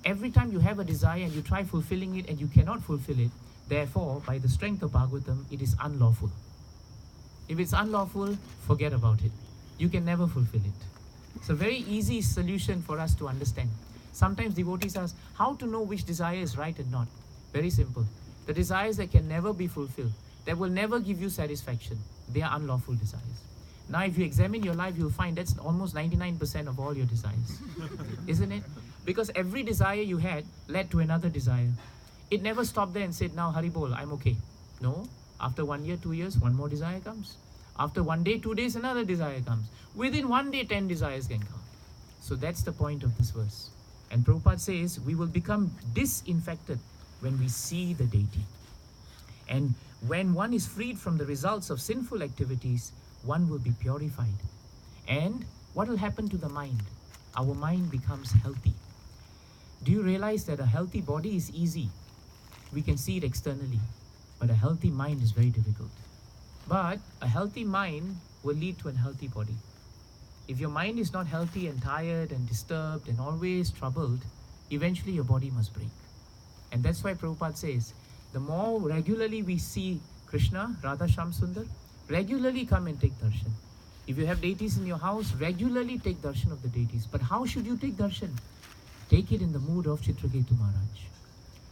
Every time you have a desire and you try fulfilling it and you cannot fulfill it, therefore, by the strength of Bhagavatam, it is unlawful. If it's unlawful, forget about it. You can never fulfill it. It's a very easy solution for us to understand. Sometimes devotees ask, how to know which desire is right and not? Very simple. The desires that can never be fulfilled, that will never give you satisfaction, they are unlawful desires. Now, if you examine your life, you'll find that's almost 99% of all your desires. Isn't it? Because every desire you had led to another desire. It never stopped there and said, now Haribol, I'm okay. No. After 1 year, 2 years, one more desire comes. After 1 day, 2 days, another desire comes. Within 1 day, 10 desires can come. So that's the point of this verse. And Prabhupada says, we will become disinfected when we see the deity. And when one is freed from the results of sinful activities, one will be purified. And what will happen to the mind? Our mind becomes healthy. Do you realize that a healthy body is easy? We can see it externally. But a healthy mind is very difficult. But a healthy mind will lead to a healthy body. If your mind is not healthy and tired and disturbed and always troubled, eventually your body must break. And that's why Prabhupada says, the more regularly we see Krishna, Radha Shyam Sundar, regularly come and take darshan. If you have deities in your house, regularly take darshan of the deities. But how should you take darshan? Take it in the mood of Chitraketu Maharaj.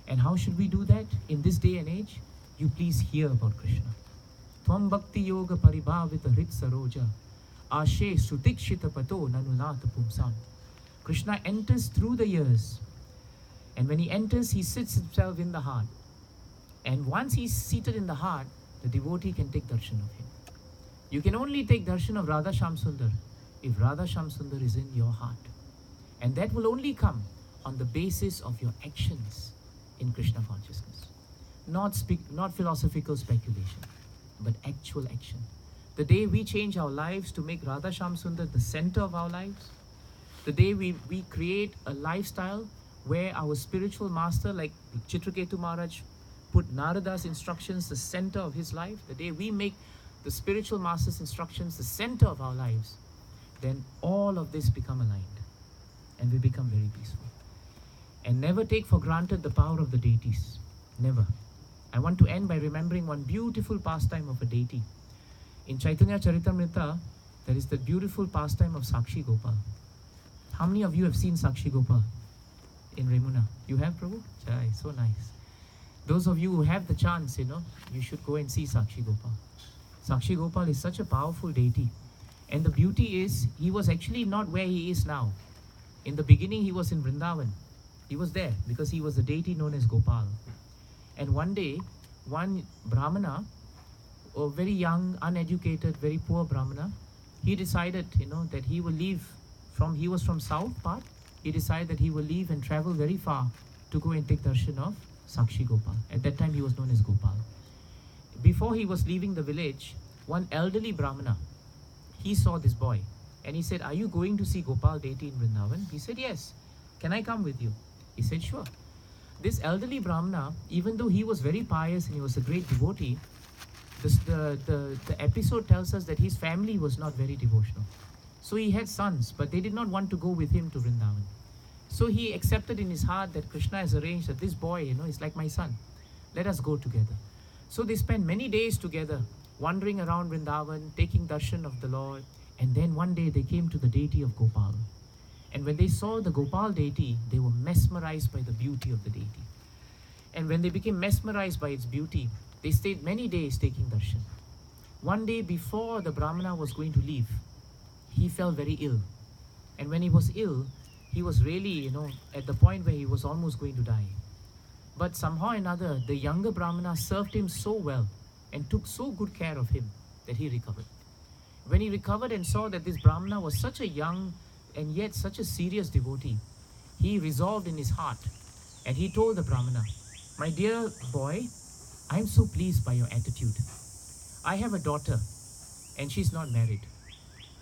And how should we do that in this day and age? You please hear about Krishna. Tvam bhakti yoga paribhavita hrit saroja ashe sutikshita pato nanunata pumsam. Krishna enters through the ears. And when he enters, he sits himself in the heart. And once he's seated in the heart, the devotee can take darshan of him. You can only take darshan of Radha Shyam Sundar if Radha Shyam Sundar is in your heart. And that will only come on the basis of your actions in Krishna consciousness. Not philosophical speculation, but actual action. The day we change our lives to make Radha Shyam Sundar the center of our lives, the day we create a lifestyle where our spiritual master, like Chitraketu Maharaj, put Narada's instructions the center of his life, the day we make the spiritual master's instructions the center of our lives, then all of this become aligned and we become very peaceful. And never take for granted the power of the deities. Never. I want to end by remembering one beautiful pastime of a deity. In Chaitanya Charitamrita, there is the beautiful pastime of Sakshi Gopal. How many of you have seen Sakshi Gopal in Remuna? You have, Prabhu? Chai, so nice. Those of you who have the chance, you should go and see Sakshi Gopal. Sakshi Gopal is such a powerful deity. And the beauty is, he was actually not where he is now. In the beginning, he was in Vrindavan. He was there because he was the deity known as Gopal. And one day, one Brahmana, a very young, uneducated, very poor Brahmana, he decided, that he will leave he was from south part, he decided that he will leave and travel very far to go and take darshan of Sakshi Gopal. At that time, he was known as Gopal. Before he was leaving the village, one elderly Brahmana, he saw this boy and he said, "Are you going to see Gopal deity in Vrindavan?" He said, "Yes." "Can I come with you?" He said, "Sure." This elderly Brahmana, even though he was very pious and he was a great devotee, the episode tells us that his family was not very devotional. So he had sons, but they did not want to go with him to Vrindavan. So he accepted in his heart that Krishna has arranged that this boy, is like my son. Let us go together. So they spent many days together, wandering around Vrindavan, taking darshan of the Lord. And then one day they came to the deity of Gopal. And when they saw the Gopal deity, they were mesmerized by the beauty of the deity. And when they became mesmerized by its beauty, they stayed many days taking darshan. One day before the Brahmana was going to leave, he fell very ill. And when he was ill, he was really, at the point where he was almost going to die. But somehow or another, the younger Brahmana served him so well and took so good care of him that he recovered. When he recovered and saw that this Brahmana was such a young and yet such a serious devotee, he resolved in his heart and he told the Brahmana, "My dear boy, I am so pleased by your attitude. I have a daughter and she's not married.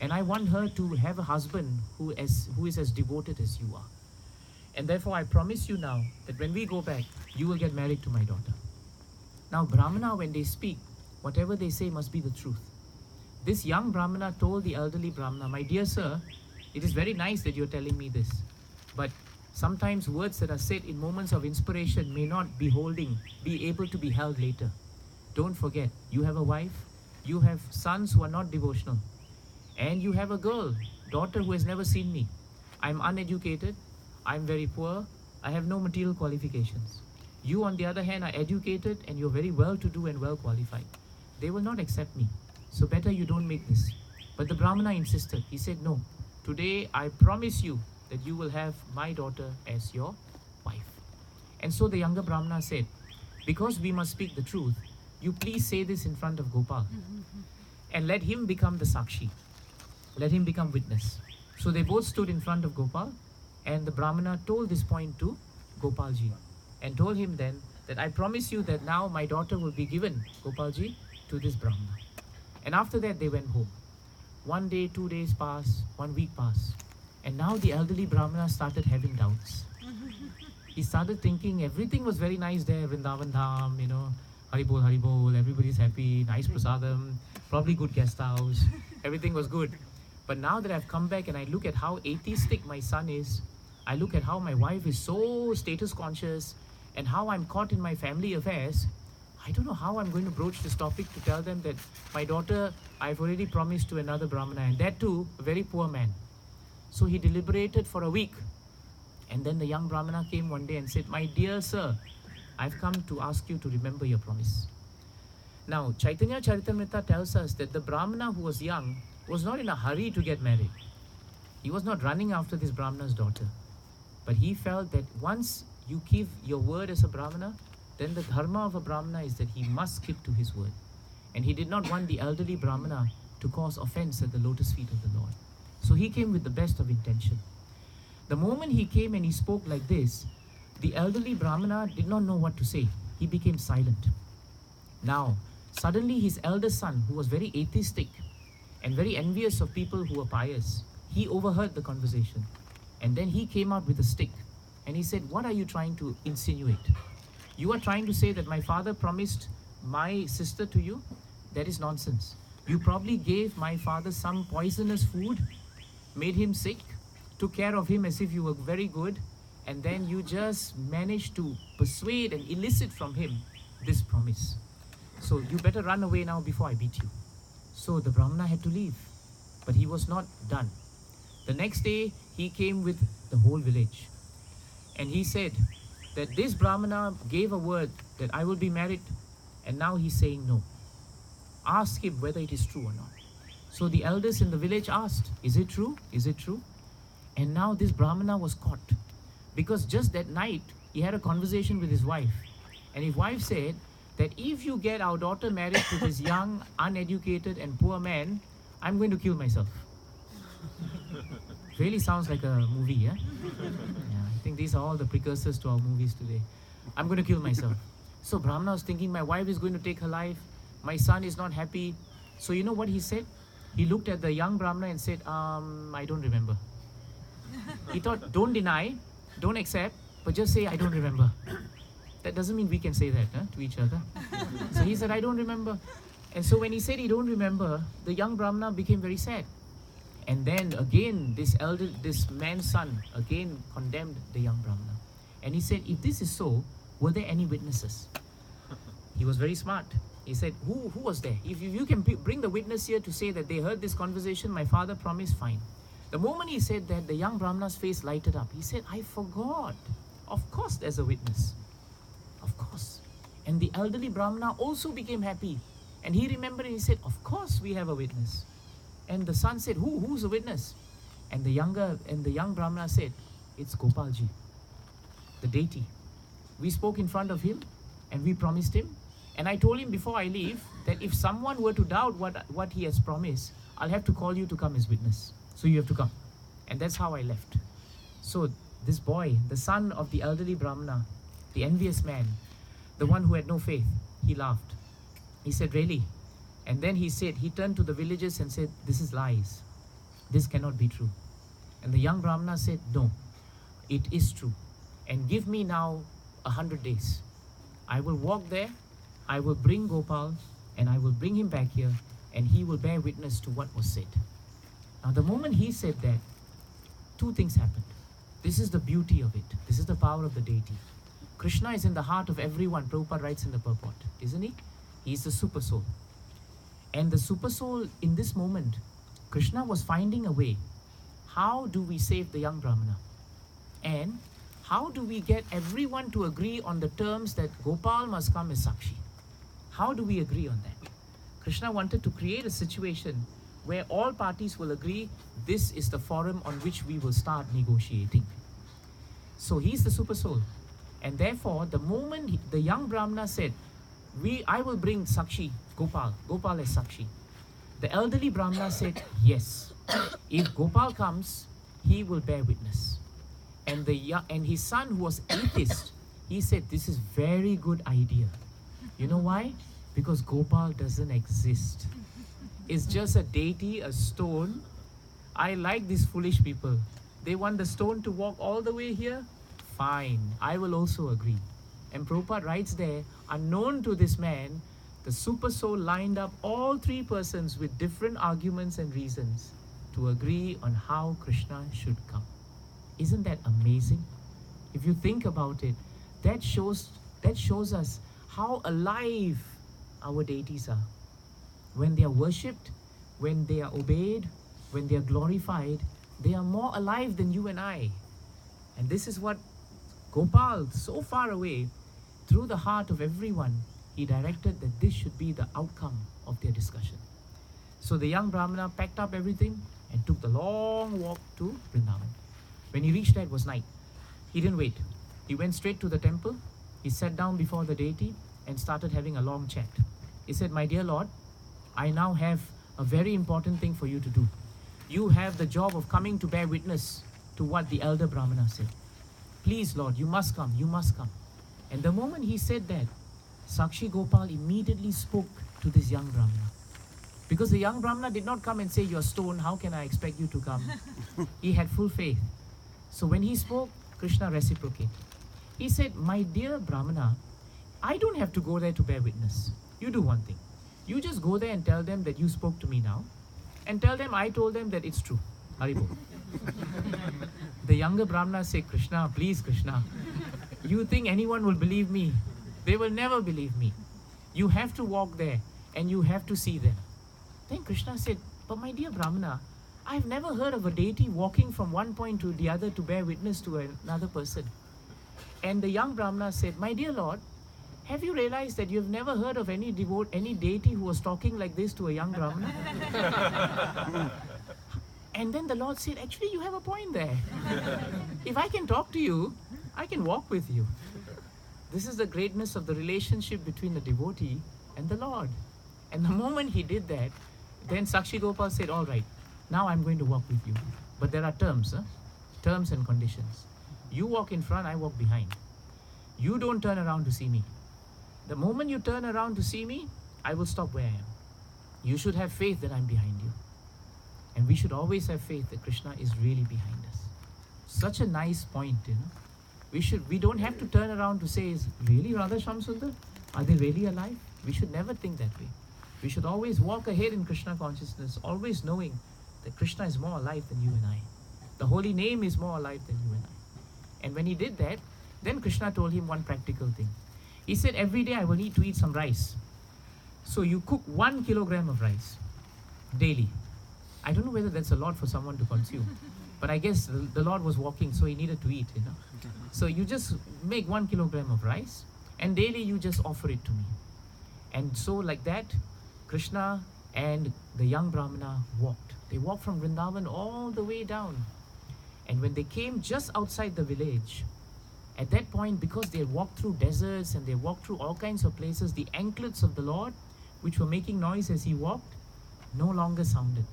And I want her to have a husband who is as devoted as you are. And therefore I promise you now that when we go back, you will get married to my daughter." Now Brahmana, when they speak, whatever they say must be the truth. This young Brahmana told the elderly Brahmana, "My dear sir, it is very nice that you're telling me this. But sometimes words that are said in moments of inspiration may not be able to be held later. Don't forget, you have a wife, you have sons who are not devotional. And you have a daughter who has never seen me. I'm uneducated, I'm very poor, I have no material qualifications. You, on the other hand, are educated and you're very well-to-do and well-qualified. They will not accept me. So better you don't make this." But the Brahmana insisted. He said, "No, today I promise you that you will have my daughter as your wife." And so the younger Brahmana said, "Because we must speak the truth, you please say this in front of Gopal. And let him become the Sakshi. Let him become witness." So they both stood in front of Gopal, and the Brahmana told this point to Gopalji and told him then that, "I promise you that now my daughter will be given, Gopalji, to this Brahmana." And after that they went home. 1 day, 2 days passed, 1 week passed. And now the elderly Brahmana started having doubts. He started thinking everything was very nice there, Vrindavan Dham, Haribol, everybody's happy, nice prasadam, probably good guest house, everything was good. But now that I've come back and I look at how atheistic my son is, I look at how my wife is so status conscious and how I'm caught in my family affairs, I don't know how I'm going to broach this topic to tell them that my daughter, I've already promised to another Brahmana, and that too, a very poor man. So he deliberated for a week. And then the young Brahmana came one day and said, "My dear sir, I've come to ask you to remember your promise." Now, Chaitanya Charitamrita tells us that the Brahmana who was young was not in a hurry to get married. He was not running after this Brahmana's daughter. But he felt that once you give your word as a Brahmana, then the dharma of a Brahmana is that he must keep to his word. And he did not want the elderly Brahmana to cause offense at the lotus feet of the Lord. So he came with the best of intention. The moment he came and he spoke like this, the elderly Brahmana did not know what to say. He became silent. Now, suddenly his elder son, who was very atheistic and very envious of people who were pious, he overheard the conversation. And then he came out with a stick and he said, "What are you trying to insinuate? You are trying to say that my father promised my sister to you? That is nonsense. You probably gave my father some poisonous food, made him sick, took care of him as if you were very good, and then you just managed to persuade and elicit from him this promise. So you better run away now before I beat you." So the Brahmana had to leave, but he was not done. The next day, he came with the whole village. And he said that this Brahmana gave a word that I will be married, and now he's saying no. Ask him whether it is true or not. So the elders in the village asked, is it true? Is it true? And now this Brahmana was caught. Because just that night, he had a conversation with his wife. And his wife said that if you get our daughter married to this young, uneducated and poor man, I'm going to kill myself. Really sounds like a movie, yeah? Yeah, I think these are all the precursors to our movies today. I'm going to kill myself. So Brahmana was thinking, my wife is going to take her life. My son is not happy. So you know what he said? He looked at the young Brahmana and said, I don't remember. He thought, don't deny, don't accept, but just say, I don't remember. That doesn't mean we can say that to each other. So he said, I don't remember. And so when he said he don't remember, the young Brahmana became very sad. And then again, this man's son again condemned the young Brahmana. And he said, if this is so, were there any witnesses? He was very smart. He said, who was there? If you can bring the witness here to say that they heard this conversation, my father promised, fine. The moment he said that, the young Brahmana's face lighted up. He said, I forgot. Of course there's a witness. Of course. And the elderly Brahmana also became happy. And he remembered and he said, of course we have a witness. And the son said, who's the witness? And the young Brahmana said, it's Gopalji, the deity. We spoke in front of him and we promised him. And I told him before I leave that if someone were to doubt what he has promised, I'll have to call you to come as witness. So you have to come. And that's how I left. So this boy, the son of the elderly Brahmana, the envious man, the one who had no faith, he laughed. He said, really? And then he turned to the villagers and said, this is lies. This cannot be true. And the young Brahmana said, no, it is true. And give me now 100 days. I will walk there, I will bring Gopal, and I will bring him back here, and he will bear witness to what was said. Now the moment he said that, two things happened. This is the beauty of it. This is the power of the deity. Krishna is in the heart of everyone, Prabhupada writes in the purport, isn't he? He is the super soul. And the super soul, in this moment, Krishna was finding a way. How do we save the young Brahmana? And how do we get everyone to agree on the terms that Gopal must come as Sakshi? How do we agree on that? Krishna wanted to create a situation where all parties will agree this is the forum on which we will start negotiating. So he's the super soul. And therefore, the moment the young Brahmana said, I will bring Sakshi, Gopal as Sakshi. The elderly Brahmana said, yes. If Gopal comes, he will bear witness. And his son, who was atheist, he said, this is very good idea. You know why? Because Gopal doesn't exist. It's just a deity, a stone. I like these foolish people. They want the stone to walk all the way here? Fine, I will also agree. And Prabhupada writes there, unknown to this man, the super soul lined up all three persons with different arguments and reasons to agree on how Krishna should come. Isn't that amazing? If you think about it, that shows us how alive our deities are. When they are worshipped, when they are obeyed, when they are glorified, they are more alive than you and I. And this is what Gopal, so far away, through the heart of everyone, he directed that this should be the outcome of their discussion. So the young Brahmana packed up everything and took the long walk to Vrindavan. When he reached there, it was night. He didn't wait. He went straight to the temple. He sat down before the deity and started having a long chat. He said, my dear Lord, I now have a very important thing for you to do. You have the job of coming to bear witness to what the elder Brahmana said. Please, Lord, you must come, you must come. And the moment he said that, Sakshi Gopal immediately spoke to this young Brahmana. Because the young Brahmana did not come and say, you're stone, how can I expect you to come? He had full faith. So when he spoke, Krishna reciprocated. He said, my dear Brahmana, I don't have to go there to bear witness. You do one thing. You just go there and tell them that you spoke to me now. And tell them I told them that it's true. Haribol. The younger Brahmana said, Krishna, please Krishna. You think anyone will believe me? They will never believe me. You have to walk there and you have to see them. Then Krishna said, but my dear Brahmana, I've never heard of a deity walking from one point to the other to bear witness to another person. And the young Brahmana said, my dear Lord, Have you realized that you've never heard of any deity who was talking like this to a young Brahmana? And then the Lord said, actually, you have a point there. If I can talk to you, I can walk with you. This is the greatness of the relationship between the devotee and the Lord. And the moment he did that, then Sakshi Gopal said, all right, now I'm going to walk with you. But there are terms, terms and conditions. You walk in front, I walk behind. You don't turn around to see me. The moment you turn around to see me, I will stop where I am. You should have faith that I'm behind you. And we should always have faith that Krishna is really behind us. Such a nice point, We don't have to turn around to say, is really Radha Shamsundar? Are they really alive? We should never think that way. We should always walk ahead in Krishna consciousness, always knowing that Krishna is more alive than you and I. The holy name is more alive than you and I. And when he did that, then Krishna told him one practical thing. He said, every day I will need to eat some rice. So you cook 1 kilogram of rice daily. I don't know whether that's a lot for someone to consume. But I guess the Lord was walking, so he needed to eat, So you just make 1 kilogram of rice, and daily you just offer it to me. And so like that, Krishna and the young Brahmana walked. They walked from Vrindavan all the way down. And when they came just outside the village, at that point, because they walked through deserts and they walked through all kinds of places, the anklets of the Lord, which were making noise as he walked, no longer sounded.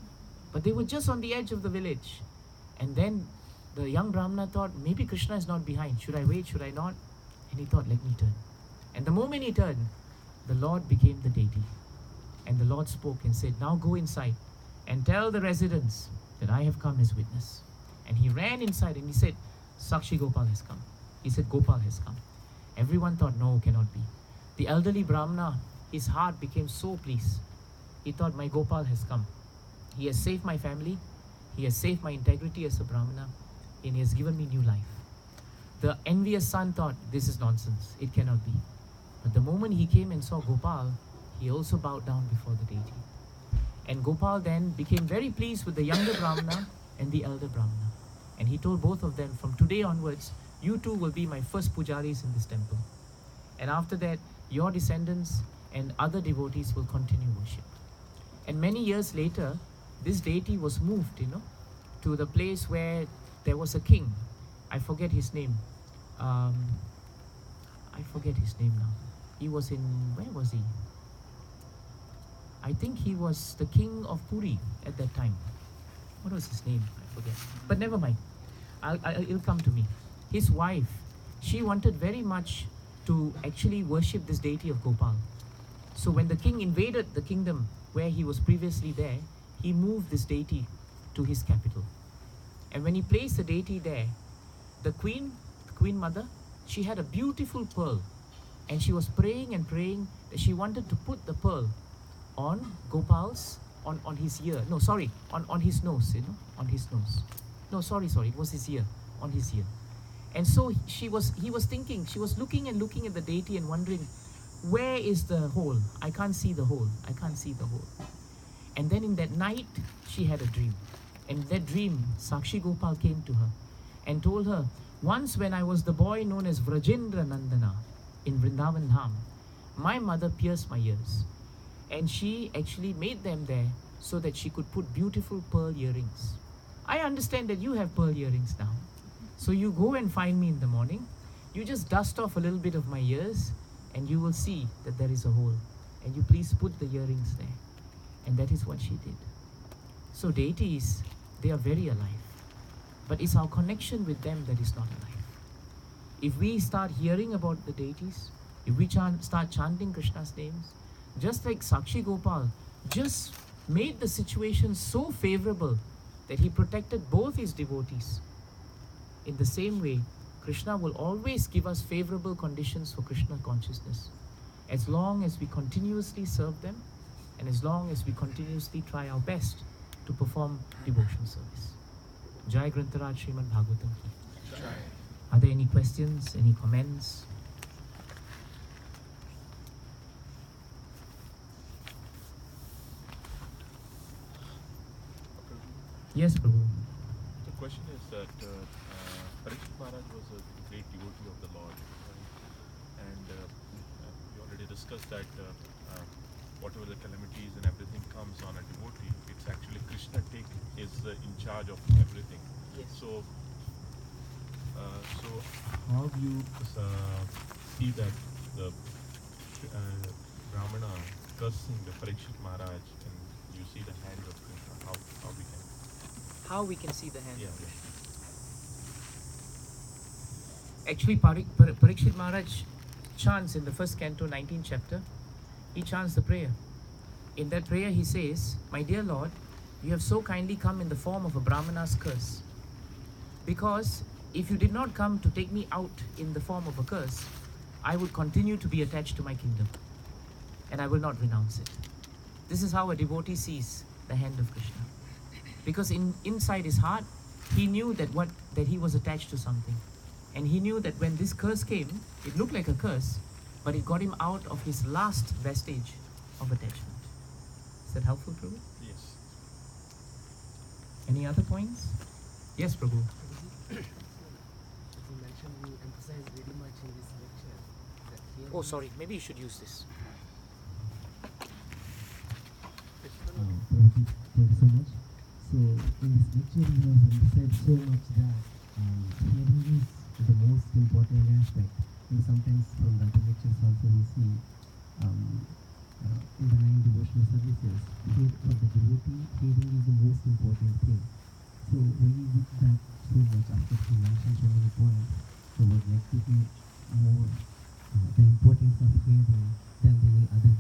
But they were just on the edge of the village. And then the young Brahmana thought, maybe Krishna is not behind. Should I wait? Should I not? And he thought, let me turn. And the moment he turned, the Lord became the deity. And the Lord spoke and said, now go inside and tell the residents that I have come as witness. And he ran inside and he said, Sakshi Gopal has come. He said, Gopal has come. Everyone thought, no, cannot be. The elderly Brahmana, his heart became so pleased. He thought, my Gopal has come. He has saved my family. He has saved my integrity as a Brahmana. And he has given me new life. The envious son thought, this is nonsense. It cannot be. But the moment he came and saw Gopal, he also bowed down before the deity. And Gopal then became very pleased with the younger Brahmana and the elder Brahmana. And he told both of them, from today onwards, you two will be my first pujaris in this temple. And after that, your descendants and other devotees will continue worship. And many years later, this deity was moved, to the place where there was a king. I forget his name. I forget his name now. He was in, where was he? I think he was the king of Puri at that time. What was his name? I forget. But never mind. It'll come to me. His wife, she wanted very much to actually worship this deity of Gopal. So when the king invaded the kingdom where he was previously there, he moved this deity to his capital. And when he placed the deity there, the queen mother, she had a beautiful pearl. And she was praying and praying that she wanted to put the pearl on Gopal's, on his ear. No, sorry, on his nose, on his nose. No, sorry, it was his ear, on his ear. And so he was thinking, she was looking and looking at the deity and wondering, where is the hole? I can't see the hole. I can't see the hole. And then in that night, she had a dream. And in that dream, Sakshi Gopal came to her and told her, once when I was the boy known as Vrajendra Nandana in Vrindavan Dham, my mother pierced my ears. And she actually made them there so that she could put beautiful pearl earrings. I understand that you have pearl earrings now. So you go and find me in the morning. You just dust off a little bit of my ears and you will see that there is a hole. And you please put the earrings there. And that is what she did. So deities, they are very alive. But it's our connection with them that is not alive. If we start hearing about the deities, if we start chanting Krishna's names, just like Sakshi Gopal just made the situation so favorable that he protected both his devotees. In the same way, Krishna will always give us favorable conditions for Krishna consciousness, as long as we continuously serve them and as long as we continuously try our best to perform devotion service. Jai Grantaraj Srimad Bhagavatam ki. Are there any questions, any comments? Yes, Prabhu. The question is that Parikshit Maharaj was a great devotee of the Lord, right? And they discussed that whatever the calamities and everything comes on a devotee, it's actually Krishna is in charge of everything. Yes. So how do you see that the Brahmana cursing the Parikshit Maharaj, and you see the hand of Krishna? How we can see the hand? Yeah. Actually, Parikshit Maharaj chants in the first canto, 19th chapter. He chants the prayer. In that prayer, he says, "My dear Lord, you have so kindly come in the form of a Brahmana's curse. Because if you did not come to take me out in the form of a curse, I would continue to be attached to my kingdom, and I will not renounce it." This is how a devotee sees the hand of Krishna. Because inside his heart, he knew that he was attached to something. And he knew that when this curse came, it looked like a curse, but it got him out of his last vestige of attachment. Is that helpful, Prabhu? Yes. Any other points? Yes, Prabhu. As you mentioned, you emphasize very much in this lecture that here. Oh, sorry. Maybe you should use this. Thank you so much. So, in this lecture, you have emphasized so much that hearing is the most important aspect. And sometimes from the other lectures also we see in the 9 devotional services, here for the devotee, hearing is the most important thing. So when you look that so much after he mentioned so many points, so I would like to hear more the importance of hearing than any other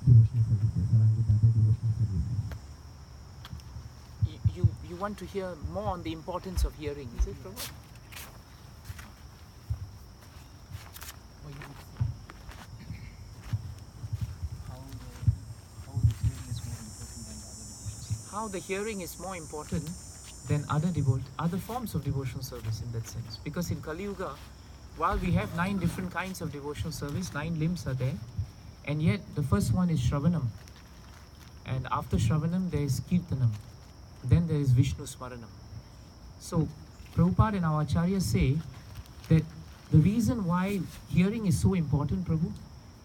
devotional services, along with other devotional services. You want to hear more on the importance of hearing, is it, Prabhu? How the hearing is more important than other forms of devotional service in that sense. Because in Kali Yuga, while we have 9 different kinds of devotional service, 9 limbs are there, and yet the first one is Shravanam. And after Shravanam, there is Kirtanam. Then there is Vishnu Smaranam. So Prabhupada and our Acharyas say that the reason why hearing is so important, Prabhu,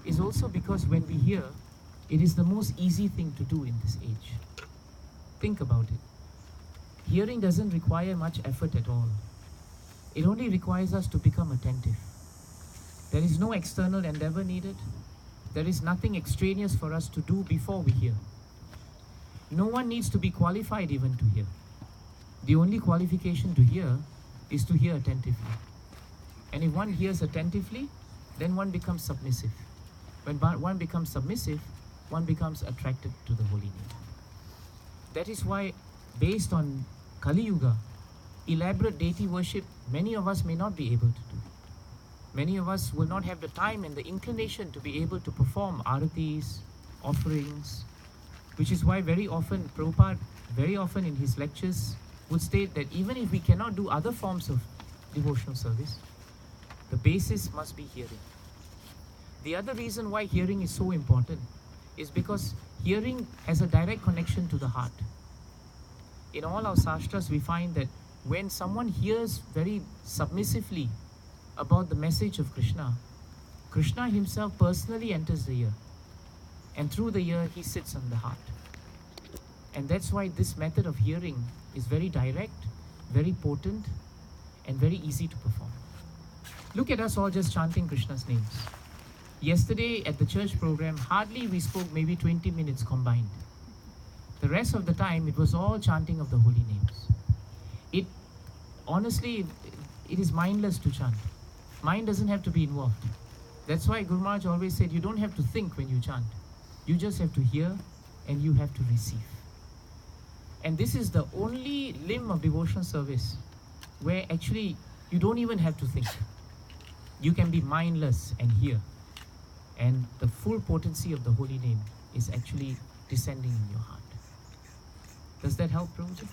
is also because when we hear, it is the most easy thing to do in this age. Think about it. Hearing doesn't require much effort at all. It only requires us to become attentive. There is no external endeavor needed. There is nothing extraneous for us to do before we hear. No one needs to be qualified even to hear. The only qualification to hear is to hear attentively. And if one hears attentively, then one becomes submissive. When one becomes submissive, one becomes attracted to the holy name. That is why, based on Kali Yuga, elaborate deity worship, many of us may not be able to do. Many of us will not have the time and the inclination to be able to perform aratis, offerings, which is why very often Prabhupada, very often in his lectures, would state that even if we cannot do other forms of devotional service, the basis must be hearing. The other reason why hearing is so important is because hearing has a direct connection to the heart. In all our sastras, we find that when someone hears very submissively about the message of Krishna, Krishna himself personally enters the ear. And through the ear, he sits on the heart. And that's why this method of hearing is very direct, very potent, and very easy to perform. Look at us all just chanting Krishna's names. Yesterday at the church program, hardly we spoke maybe 20 minutes combined. The rest of the time, it was all chanting of the holy names. Honestly, it is mindless to chant. Mind doesn't have to be involved. That's why Guru Maharaj always said, you don't have to think when you chant. You just have to hear and you have to receive. And this is the only limb of devotional service where actually you don't even have to think. You can be mindless and hear. And the full potency of the holy name is actually descending in your heart. Does that help, Prabhuji?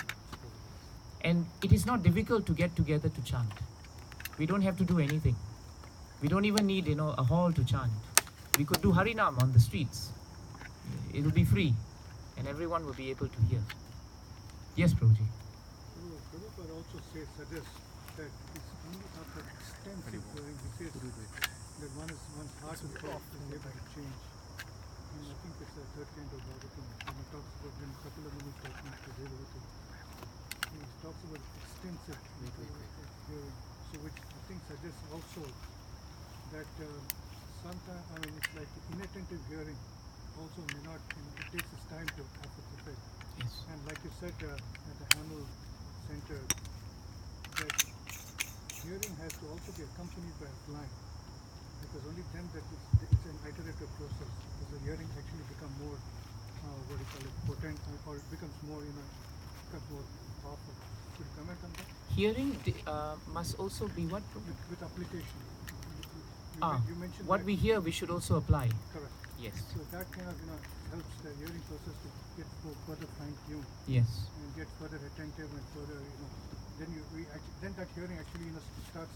And it is not difficult to get together to chant. We don't have to do anything. We don't even need, a hall to chant. We could do Harinam on the streets. It will be free, and everyone will be able to hear. Yes, Prabhuji. Prabhupada also suggests that it's only after extensive hearing, he says, that one's heart is able to change. And I think it's the third kind of Bhagavatam. When he talks about when Kapila Muni talking to Devaki, he talks about extensive hearing, so which I think suggests also that sometimes, I mean, it's like inattentive hearing also may not, it takes its time to have its effect. Yes. And like you said at the Hamel Center, that hearing has to also be accompanied by applying, because only then that it's an iterative process, because the hearing actually become more, what do you call it, potent, or it becomes more, becomes more powerful. Could you comment on that? Hearing must also be what? With application. You mentioned what that. we hear, we should also apply. Correct. Yes. So that kind of, helps the hearing process to get further fine-tuned Yes. and get further attentive and further, then that hearing actually, starts,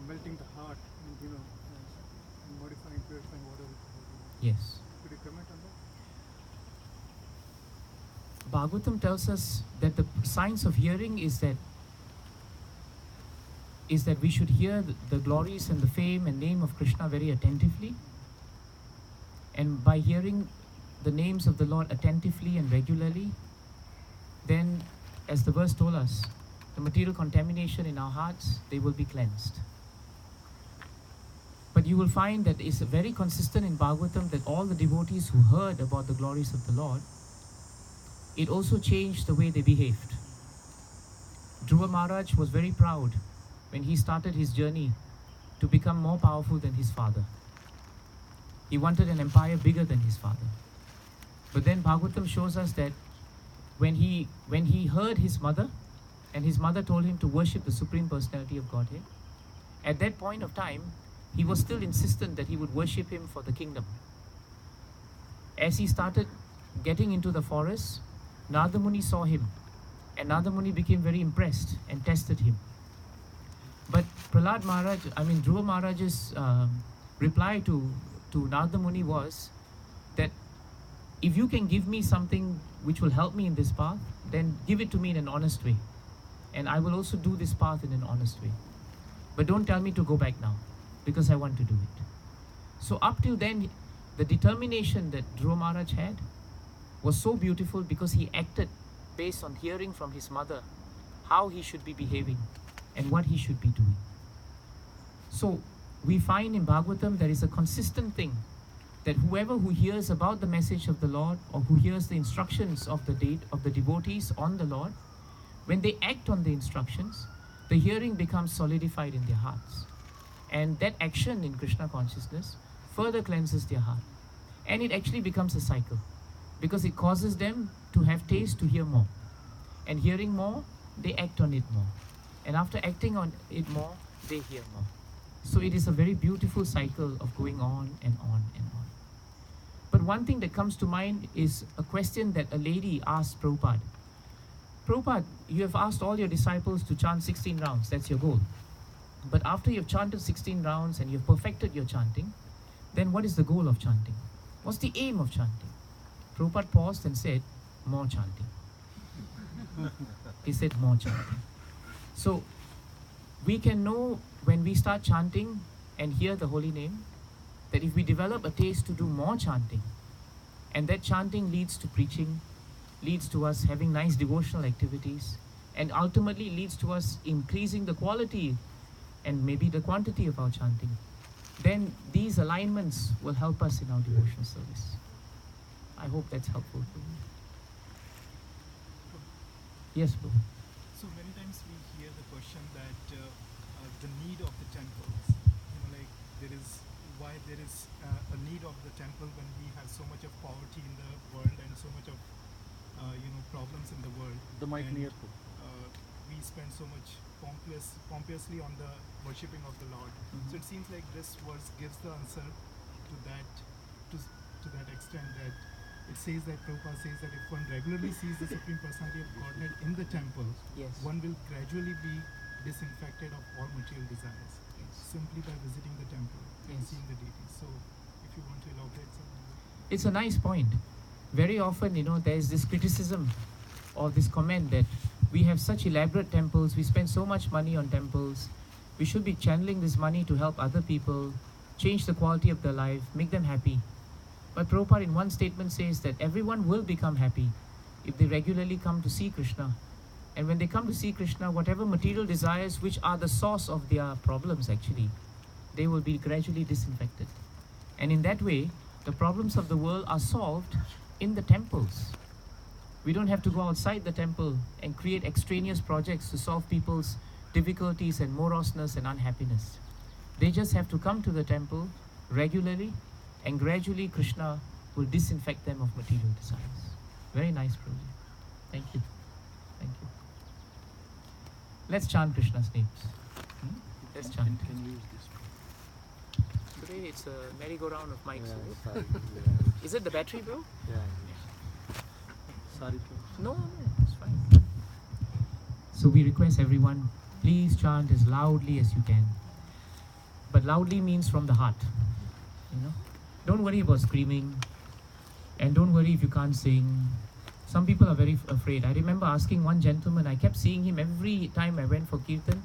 melting the heart and, and modifying, purifying whatever. Yes. Could you comment on that? Bhagavatam tells us that the science of hearing is that we should hear the glories and the fame and name of Krishna very attentively. And by hearing the names of the Lord attentively and regularly, then, as the verse told us, the material contamination in our hearts, they will be cleansed. But you will find that it's very consistent in Bhagavatam that all the devotees who heard about the glories of the Lord, it also changed the way they behaved. Dhruva Maharaj was very proud when he started his journey to become more powerful than his father. He wanted an empire bigger than his father. But then Bhagavatam shows us that when he heard his mother, and his mother told him to worship the Supreme Personality of Godhead, at that point of time, he was still insistent that he would worship him for the kingdom. As he started getting into the forest, Narada Muni saw him, and Narada Muni became very impressed and tested him. But Dhruva Maharaj's reply to Narada Muni was that if you can give me something which will help me in this path, then give it to me in an honest way. And I will also do this path in an honest way. But don't tell me to go back now, because I want to do it. So up till then, the determination that Dhruva Maharaj had was so beautiful because he acted based on hearing from his mother how he should be behaving and what he should be doing. So we find in Bhagavatam there is a consistent thing that whoever who hears about the message of the Lord, or who hears the instructions of the devotees on the Lord, when they act on the instructions, the hearing becomes solidified in their hearts. And that action in Krishna consciousness further cleanses their heart. And it actually becomes a cycle, because it causes them to have taste to hear more. And hearing more, they act on it more. And after acting on it more, they hear more. So it is a very beautiful cycle of going on and on and on. But one thing that comes to mind is a question that a lady asked Prabhupada. Prabhupada, you have asked all your disciples to chant 16 rounds, that's your goal. But after you've chanted 16 rounds and you've perfected your chanting, then what is the goal of chanting? What's the aim of chanting? Prabhupada paused and said, more chanting. He said, more chanting. So, we can know when we start chanting and hear the holy name, that if we develop a taste to do more chanting, and that chanting leads to preaching, leads to us having nice devotional activities, and ultimately leads to us increasing the quality and maybe the quantity of our chanting, then these alignments will help us in our devotional service. I hope that's helpful for you. Yes, Prabhu. So many times we hear the question that the need of the temples, why there is a need of the temple when we have so much of poverty in the world and so much of problems in the world. The mic and, near. We spend so much pompously on the worshipping of the Lord. So it seems like this verse gives the answer to that extent, that it says that Prabhupada says that if one regularly sees the Supreme Personality of Godhead in the temple, Yes. one will gradually be disinfected of all material desires, simply by visiting the temple and Yes. seeing the deities. So if you want to elaborate something. It's a nice point. Very often, there is this criticism or this comment that we have such elaborate temples, we spend so much money on temples, we should be channeling this money to help other people, change the quality of their life, make them happy. But Prabhupada in one statement says that everyone will become happy if they regularly come to see Krishna. And when they come to see Krishna, whatever material desires which are the source of their problems actually, they will be gradually disinfected. And in that way, the problems of the world are solved in the temples. We don't have to go outside the temple and create extraneous projects to solve people's difficulties and moroseness and unhappiness. They just have to come to the temple regularly, and gradually Krishna will disinfect them of material desires. Very nice, Prabhu. Thank you. Thank you. Let's chant Krishna's names. Let's chant. Can you use this? Today it's a merry-go-round of mics. Yeah, sorry. Is it the battery, bro? Yeah. Sorry. No, it's fine. So we request everyone, please chant as loudly as you can. But loudly means from the heart. You know? Don't worry about screaming. And don't worry if you can't sing. Some people are very afraid. I remember asking one gentleman, I kept seeing him every time I went for kirtan.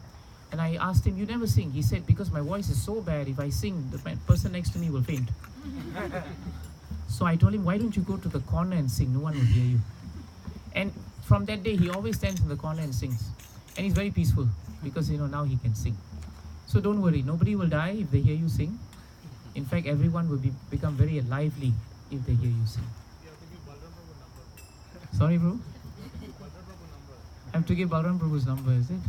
And I asked him, you never sing? He said, because my voice is so bad, if I sing, the person next to me will faint. So I told him, why don't you go to the corner and sing? No one will hear you. And from that day, he always stands in the corner and sings. And he's very peaceful because, now he can sing. So don't worry, nobody will die if they hear you sing. In fact, everyone will become very lively if they hear you sing. Sorry, bro? I have to give Balram Prabhu's number, is it?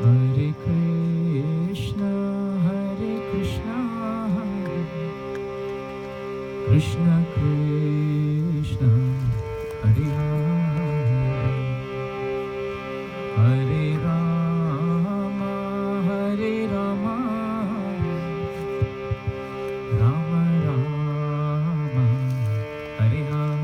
Hare Krishna, Krishna Krishna, Hare Hare, Hare Rama, Hare Rama, Rama Rama, Hare Hare.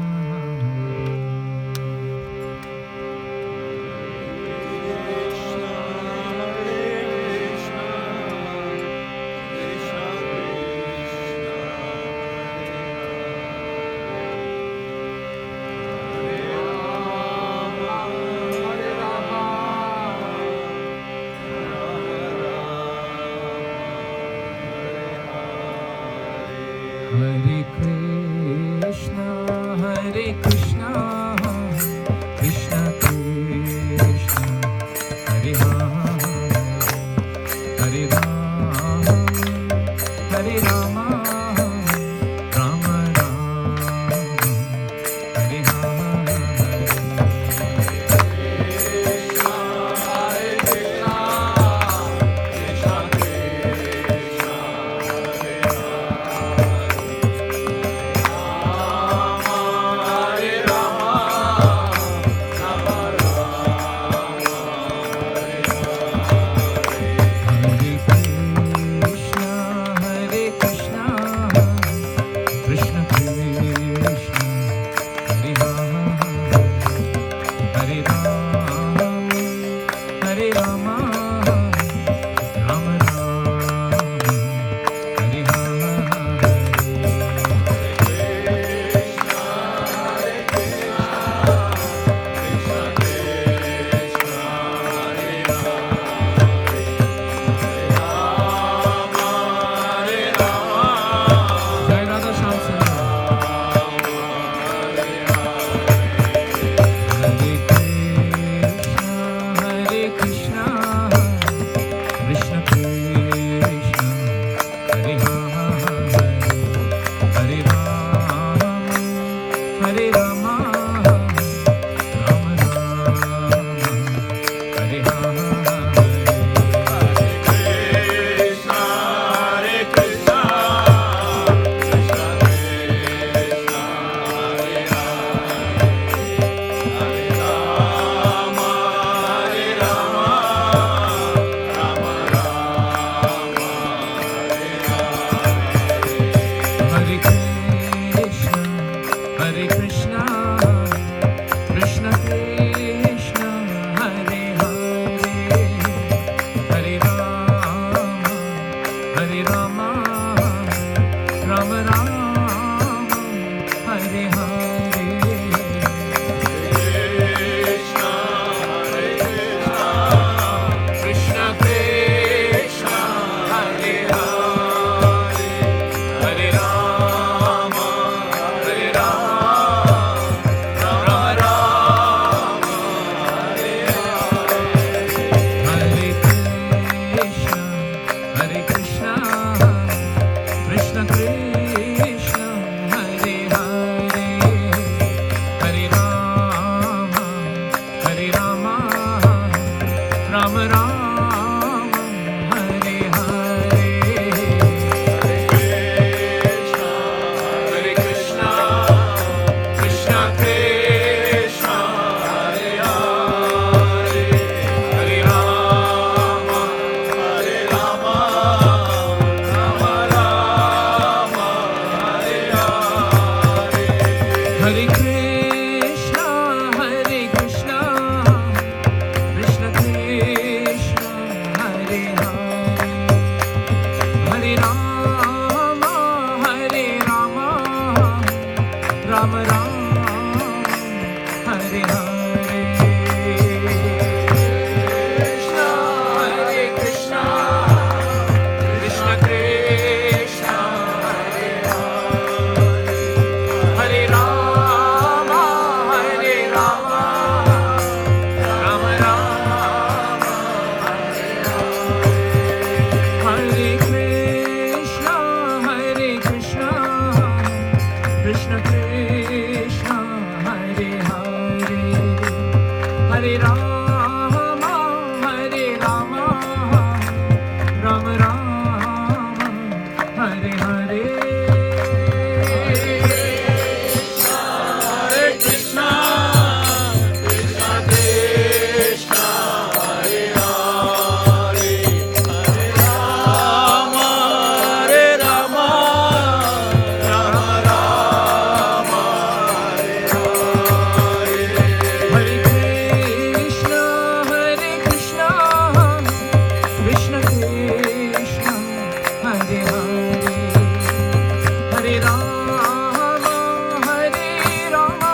Hare Rama, Hare Rama, Rama Rama, Hare Hare. Hare Krishna, Krishna Krishna, Hare Hare, Hare Rama, Hare Rama,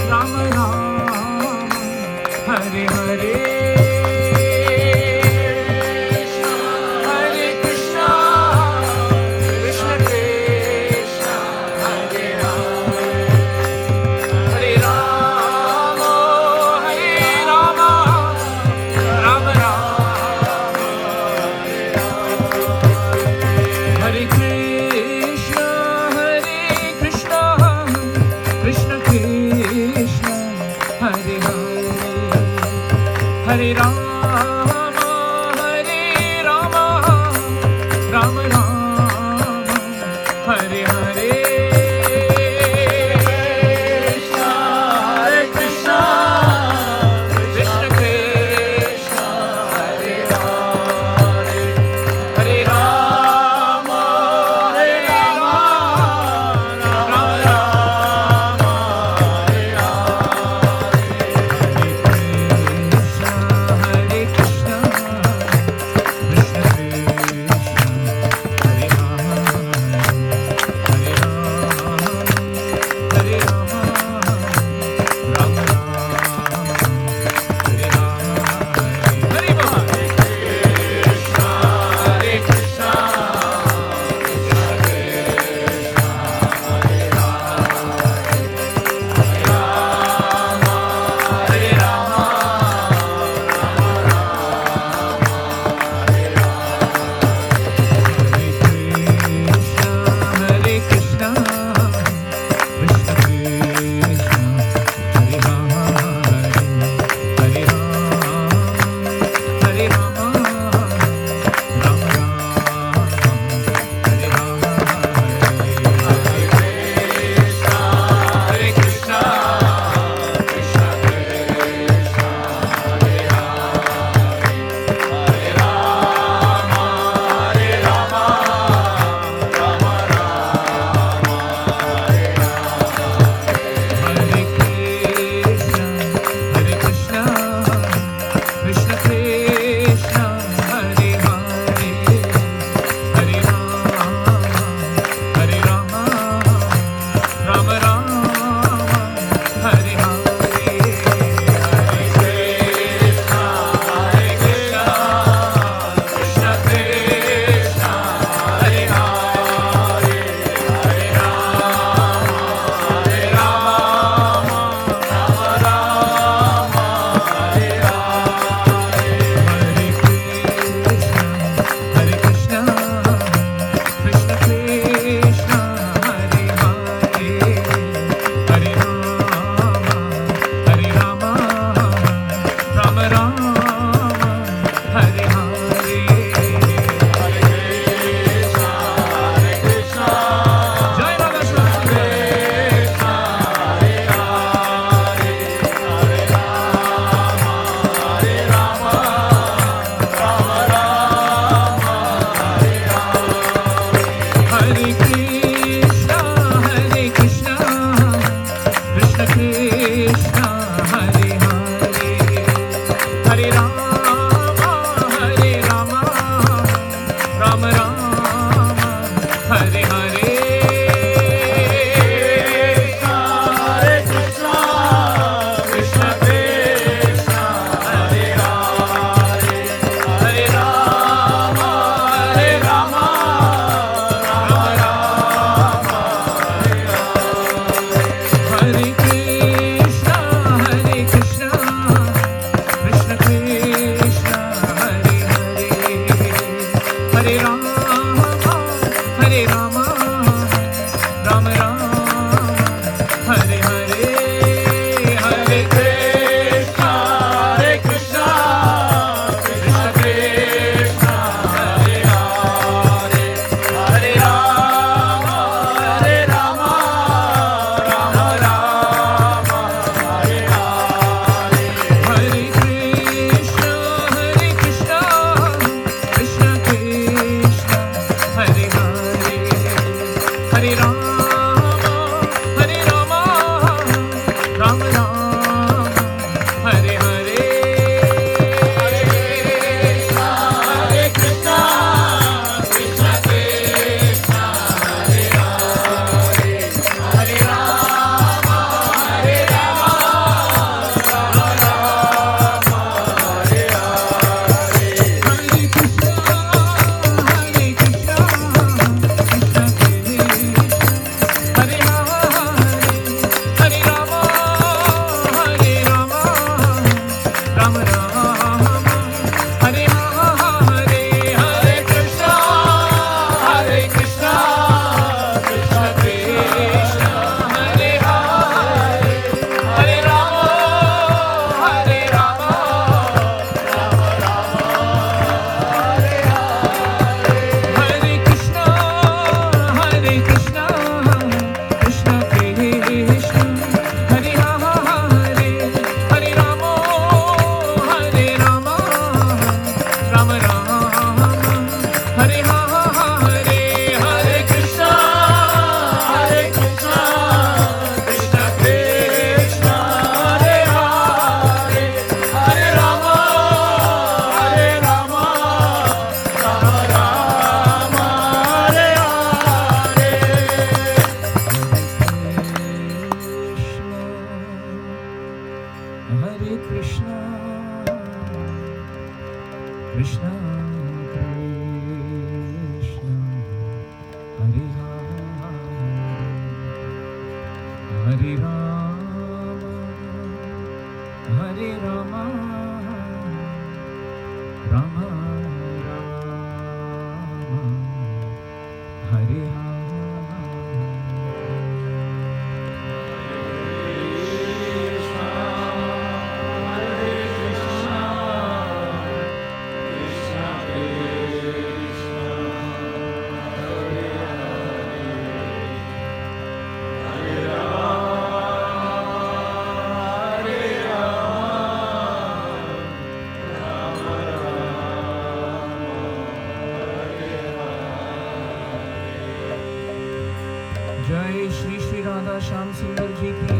Rama Rama, Hare Hare. Hare Krishna, Hare Krishna, Krishna Krishna, Hare Hare, Hare Rama, Hare Rama, Rama Rama, Hare Hare. Hare Krishna, Krishna Krishna, Hare Hare, Hare Rama, Hare Rama, Rama Rama, Hare Krishna, Hare Krishna, Krishna Krishna, Hare Hare, Hare Rama, Hare Rama, Rama Rama, Hare Hare. Hare Krishna, Krishna Krishna, Hare Hare, Hare Rama, Hare Rama, Rama Rama, Hare Hare. Krishna, Krishna, Hare Krishna, Krishna Krishna, Hare Hare, Hare Rama, Hare Rama, Rama Rama, Hare Hare. जय श्री श्री राधा श्याम सुंदर जी की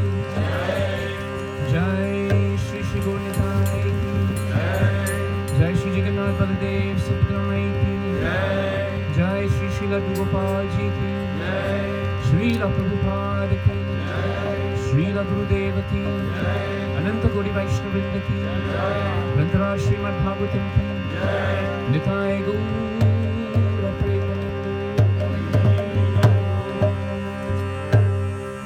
जय, श्री श्री गोविंदाई की जय, श्री जगन्नाथ बलदेव सुभद्रा माई की जय, श्री श्री लड्डू गोपाल जी की श्री प्रभुपाद की श्री गुरुदेव की अनंत कोटि वैष्णववृंद की ग्रंथराज श्रीमद् भागवतम की निताय गौर